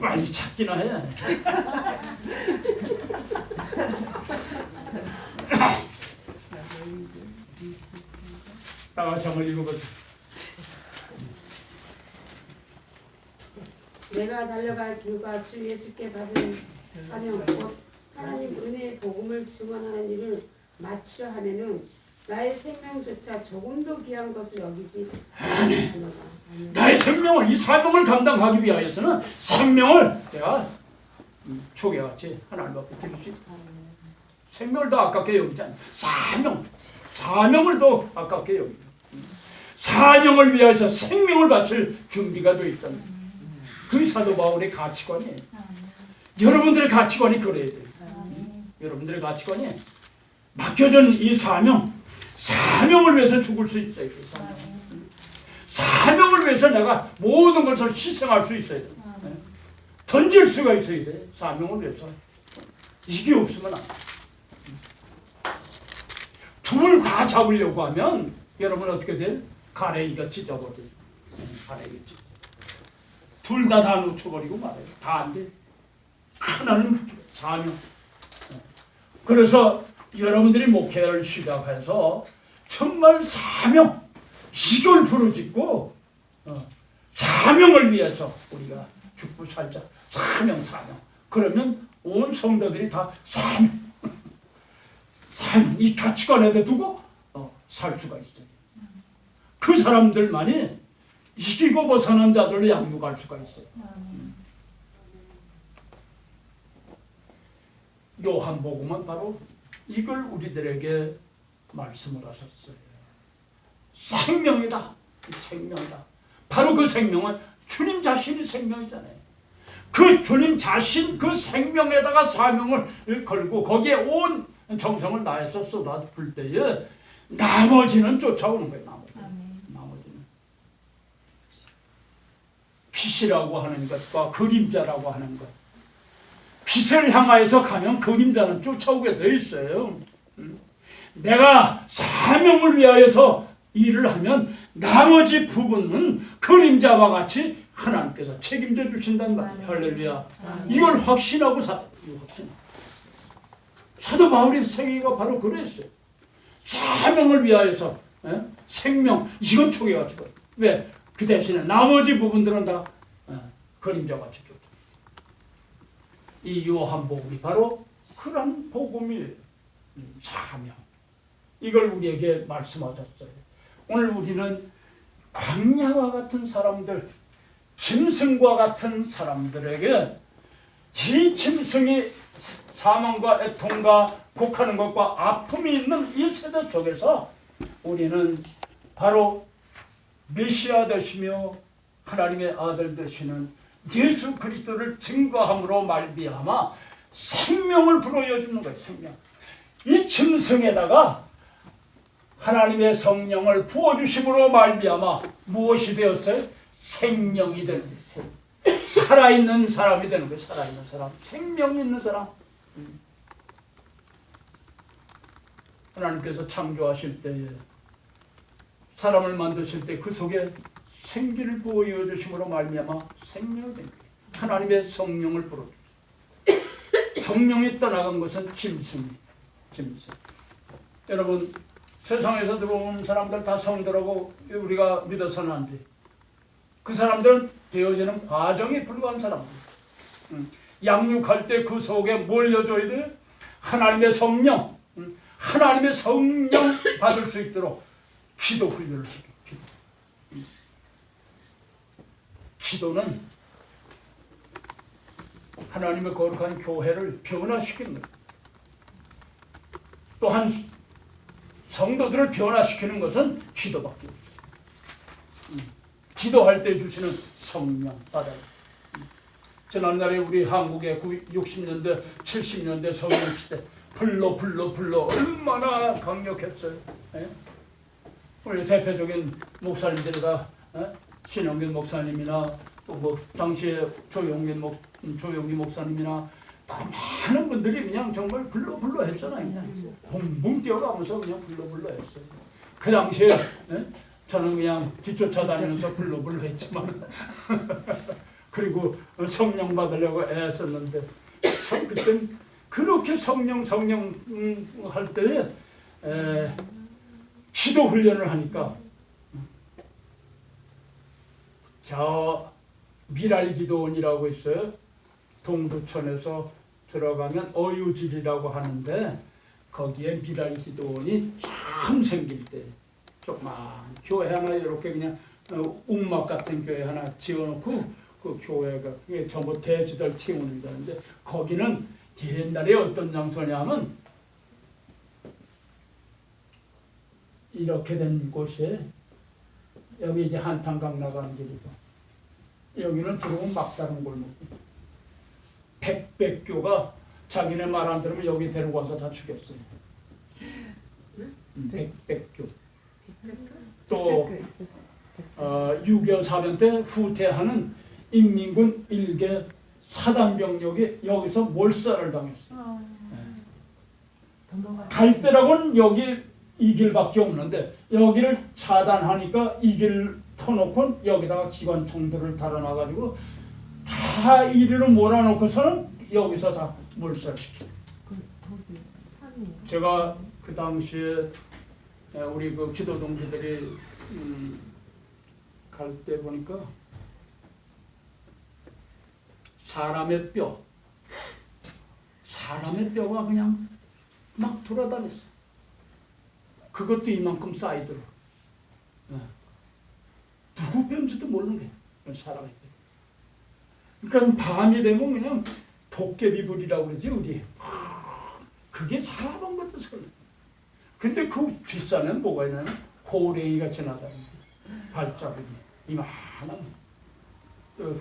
빨리 찾기나 해. 다 같이 한번 읽어보세요. 내가 달려갈 길과 주 예수께 받은 사명 곧 하나님 은혜의 복음을 증언하는 일을 마치려 하면은 나의 생명조차 조금도 귀한 것을 여기지 않노라. 나의 생명을 이 사명을 감당하기 위하여서는 생명을 내가 초계같이 하나님 앞에 드릴 수 있다. 생명을 더 아깝게 여기지 않아. 사명을 더 아깝게 여기죠. 사명을 위해서 생명을 바칠 준비가 되어 있다는 그 사도 바울의 가치관이에요. 여러분들의 가치관이 그래야 돼요. 여러분들의 가치관이 맡겨진 이 사명을 위해서 죽을 수 있어야 돼요. 사명을 위해서 내가 모든 것을 희생할 수 있어야 돼요. 던질 수가 있어야 돼요. 사명을 위해서. 이게 없으면 안 돼요. 둘 다 잡으려고 하면 여러분 어떻게 돼요? 가래이가 찢어버려요. 가래이가 찢어. 둘 다 놓쳐버리고 말아요. 다 안 돼. 하나는 사명. 그래서 여러분들이 목회를 시작해서 정말 사명, 이걸 부르짖고 사명을 위해서 우리가 죽고 살자. 사명. 그러면 온 성도들이 다 사명, 이 가치관에다 두고 살 수가 있어요. 그 사람들만이 이기고 벗어난 자들을 양육할 수가 있어요. 요한복음은 바로 이걸 우리들에게 말씀을 하셨어요. 생명이다. 바로 그 생명은 주님 자신이 생명이잖아요. 그 주님 자신 그 생명에다가 사명을 걸고 거기에 온 정성을 다해서 쏟아부을 때에 나머지는 쫓아오는 거예요. 나머지는. 빛이라고 하는 것과 그림자라고 하는 것. 빛을 향하여서 가면 그림자는 쫓아오게 돼 있어요. 내가 사명을 위하여서 일을 하면 나머지 부분은 그림자와 같이 하나님께서 책임져 주신단 말이에요. 할렐루야. 이걸 확신하고 확신. 사도 바울의 생애가 바로 그랬어요. 사명을 위하여서 생명 이건 초기가지고 왜? 그 대신에 나머지 부분들은 다 그림자와 같이 쫓아. 이 요한복음이 바로 그런 복음이에요. 사명. 이걸 우리에게 말씀하셨어요. 오늘 우리는 광야와 같은 사람들, 짐승과 같은 사람들에게 이 짐승이 사망과 애통과 곡하는 것과 아픔이 있는 이 세대 속에서 우리는 바로 메시아 되시며 하나님의 아들 되시는 예수 그리스도를 증거함으로 말미암아 생명을 불어넣어 주는 거예요. 생명. 이 짐승에다가 하나님의 성령을 부어주심으로 말미암아 무엇이 되었어요? 생명이 되는 거예요. 살아있는 사람이 되는 거예요. 살아있는 사람. 생명이 있는 사람. 하나님께서 창조하실 때에 사람을 만드실 때 그 속에 생기를 부어여 주심으로 말미암아 생명이 된 거예요. 하나님의 성령을 불어주세요. 성령이 떠나간 것은 짐승이에요. 짐승. 여러분 세상에서 들어온 사람들 다 성도라고 우리가 믿어서는 안 돼. 그 사람들은 되어지는 과정이 불과한 사람들. 양육할 때 그 속에 뭘 넣어줘야 돼요? 하나님의 성령. 하나님의 성령 받을 수 있도록 기도 훈련을 시켜요. 기도는 하나님의 거룩한 교회를 변화시키는 거예요. 또한 성도들을 변화시키는 것은 기도밖에 없어요. 기도할 때 주시는 성령 받아요. 지난날에 우리 한국의 60년대, 70년대 성령시대 불러 얼마나 강력했어요. 예? 우리 대표적인 목사님들과 신영균 목사님이나 또 뭐 당시에 조용기 목사님이나 더 많은 분들이 그냥 정말 불러 했잖아요. 그냥 붕붕 뛰어가면서 그냥 불러 했어요. 그 당시에 저는 그냥 뒤쫓아다니면서 불러 했지만 그리고 성령 받으려고 애썼는데 참 그땐 그렇게 성령 할 때에 기도 훈련을 하니까 저 미랄기도원이라고 있어요. 동두천에서 들어가면 어유질이라고 하는데 거기에 미랄기도원이 처음 생길 때 조그만 교회 하나 이렇게 그냥 웅막 같은 교회 하나 지어놓고 그 교회가 그게 전부 돼지들 키우는 데인데 거기는 옛날에 어떤 장소냐면 이렇게 된 곳에 여기 이제 한탄강 나가는 길이고 여기는 들어오면 막다른 골목. 백백교가 자기네 말 안 들으면 여기 데리고 와서 다 죽였어요. 백백교. 또 6.25 사변 때 후퇴하는 인민군 일개 사단병력이 여기서 몰살을 당했어요. 갈 때라고는 여기 이 길밖에 없는데 여기를 차단하니까 이 길을 터놓고 여기다가 기관총들을 달아놔가지고 다 이리로 몰아놓고서는 여기서 다 몰살시켜요. 제가 그 당시에 우리 그 기도 동지들이 갈 때 보니까 사람의 뼈가 그냥 막 돌아다녔어요. 그것도 이만큼 쌓이더라고요. 누구 뼈인지도 모르는 게 사람의 뼈. 그러니까 밤이 되면 그냥 도깨비불이라고 그러지 우리. 그게 사람 것도 소리. 근데 그 뒷산에는 뭐가 있냐면 호랭이가 지나다니는 발자국이 이만한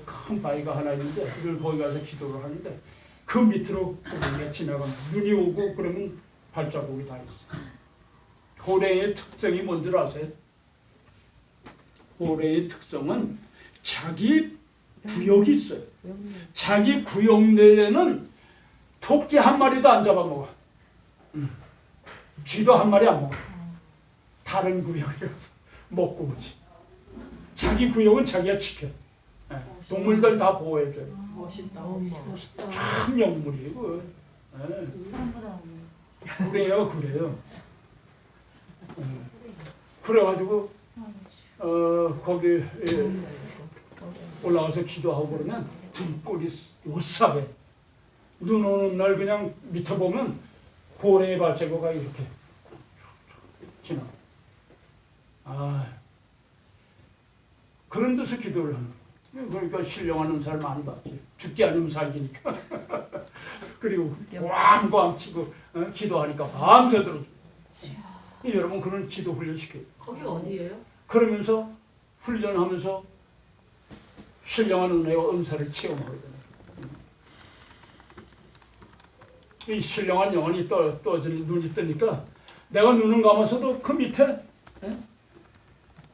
큰 바위가 하나 있는데 그걸 거기 가서 기도를 하는데 그 밑으로 호랭이가 지나가면 눈이 오고 그러면 발자국이 다 있어. 호랭이의 특성이 뭔지 아세요? 호랭이의 특성은 자기 구역이 있어요. 자기 구역 내에는 토끼 한 마리도 안 잡아먹어. 쥐도 한 마리 안 먹어. 다른 구역이라서 먹고 오지. 자기 구역은 자기가 지켜. 예, 동물들 다 보호해줘요. 멋있다. 멋있다. 큰 영물이에요. 예. 그래요. 그래가지고 거기 올라가서 기도하고 그러면 등골이 요싸게 눈 오는 날 그냥 밑에 보면 고래의 발자국가 이렇게 지나. 그런 데서 기도를 하는 거예요. 그러니까 신령한 은사를 많이 받지. 죽지 않으면 살기니까. 그리고 꽝꽝 치고 기도하니까 밤새도록. 여러분 그런 기도 훈련 시켜요. 거기가 어디예요? 그러면서 훈련하면서 신령한 은혜와 은사를 체험하거든요. 이 신령한 영혼이 떠지는 눈이 뜨니까 내가 눈을 감아서도 그 밑에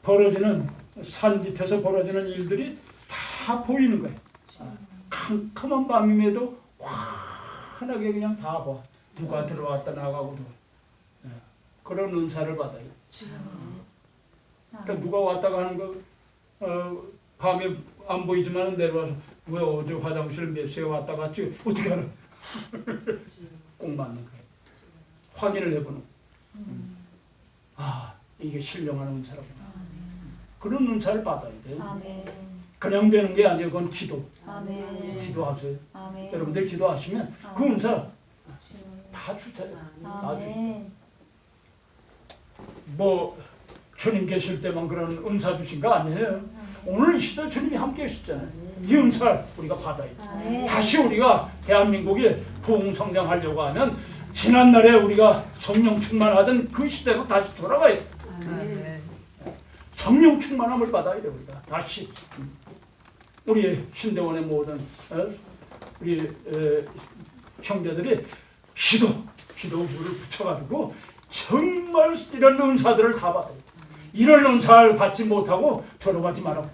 벌어지는 산 밑에서 벌어지는 일들이 다 보이는 거예요. 캄캄한 밤임에도 환하게 그냥 다 봐. 누가 들어왔다 나가고도 그런 은사를 받아요. 그러니까 누가 왔다 가는 거 밤에 안 보이지만 내려와서 왜 어제 화장실 몇 시에 왔다 갔지? 어떻게 알아? 꼭 맞는 거예요. 확인을 해보는. 이게 신령한 은사라구나. 그런 은사를 받아야 돼요. 아멘. 그냥 되는 게 아니에요. 그건 기도. 아멘. 기도하세요. 아멘. 여러분들 기도하시면 그 은사 다 주세요. 다 주세요. 아멘. 뭐 주님 계실 때만 그런 은사 주신 거 아니에요. 오늘 이 시대 주님이 함께 계시잖아요. 이 은사를 우리가 받아야 돼요. 아멘. 다시 우리가 대한민국이 부흥성장하려고 하면 지난날에 우리가 성령 충만하던 그 시대로 다시 돌아가야 돼요. 성령 충만함을 받아야 돼요. 우리가 다시 우리 신대원의 모든 우리 형제들이 기도부를 붙여가지고 정말 이런 은사들을 다 받아요. 이런 은사를 받지 못하고 졸업하지 말라고.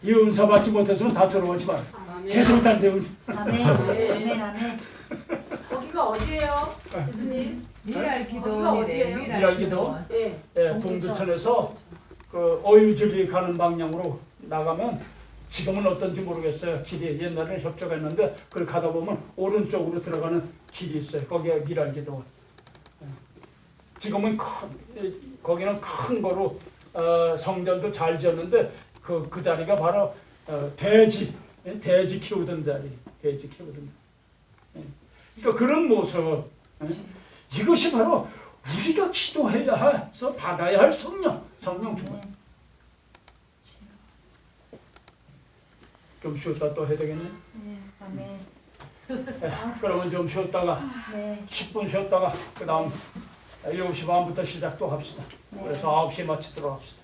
이 은사 받지 못했으면 다 졸업하지 말아요. 계속 다니는 은사. 아멘. 아멘. 아멘. 거기가 어디예요, 교수님? 미랄 거기가 기도원이래. 어디예요? 미랄 기도? 예. 동두천에서 그 어유절이 가는 방향으로 나가면 지금은 어떤지 모르겠어요. 길이 옛날에는 협조했는데 그걸 가다 보면 오른쪽으로 들어가는 길이 있어요. 거기가 미랄 기도. 지금은 거기는 큰 거로 성전도 잘 지었는데 그 자리가 바로 돼지 키우던 자리, 돼지 키우던 자리. 그러니까 그런 모습, 이것이 바로 우리가 기도해야 해서 받아야 할 성령 충만. 좀 쉬었다 또 해야 되겠네. 네. 아멘. 그러면 좀 쉬었다가 네. 10분 쉬었다가 그 다음 7시 반부터 시작 또 합시다. 네. 그래서 9시에 마치도록 합시다.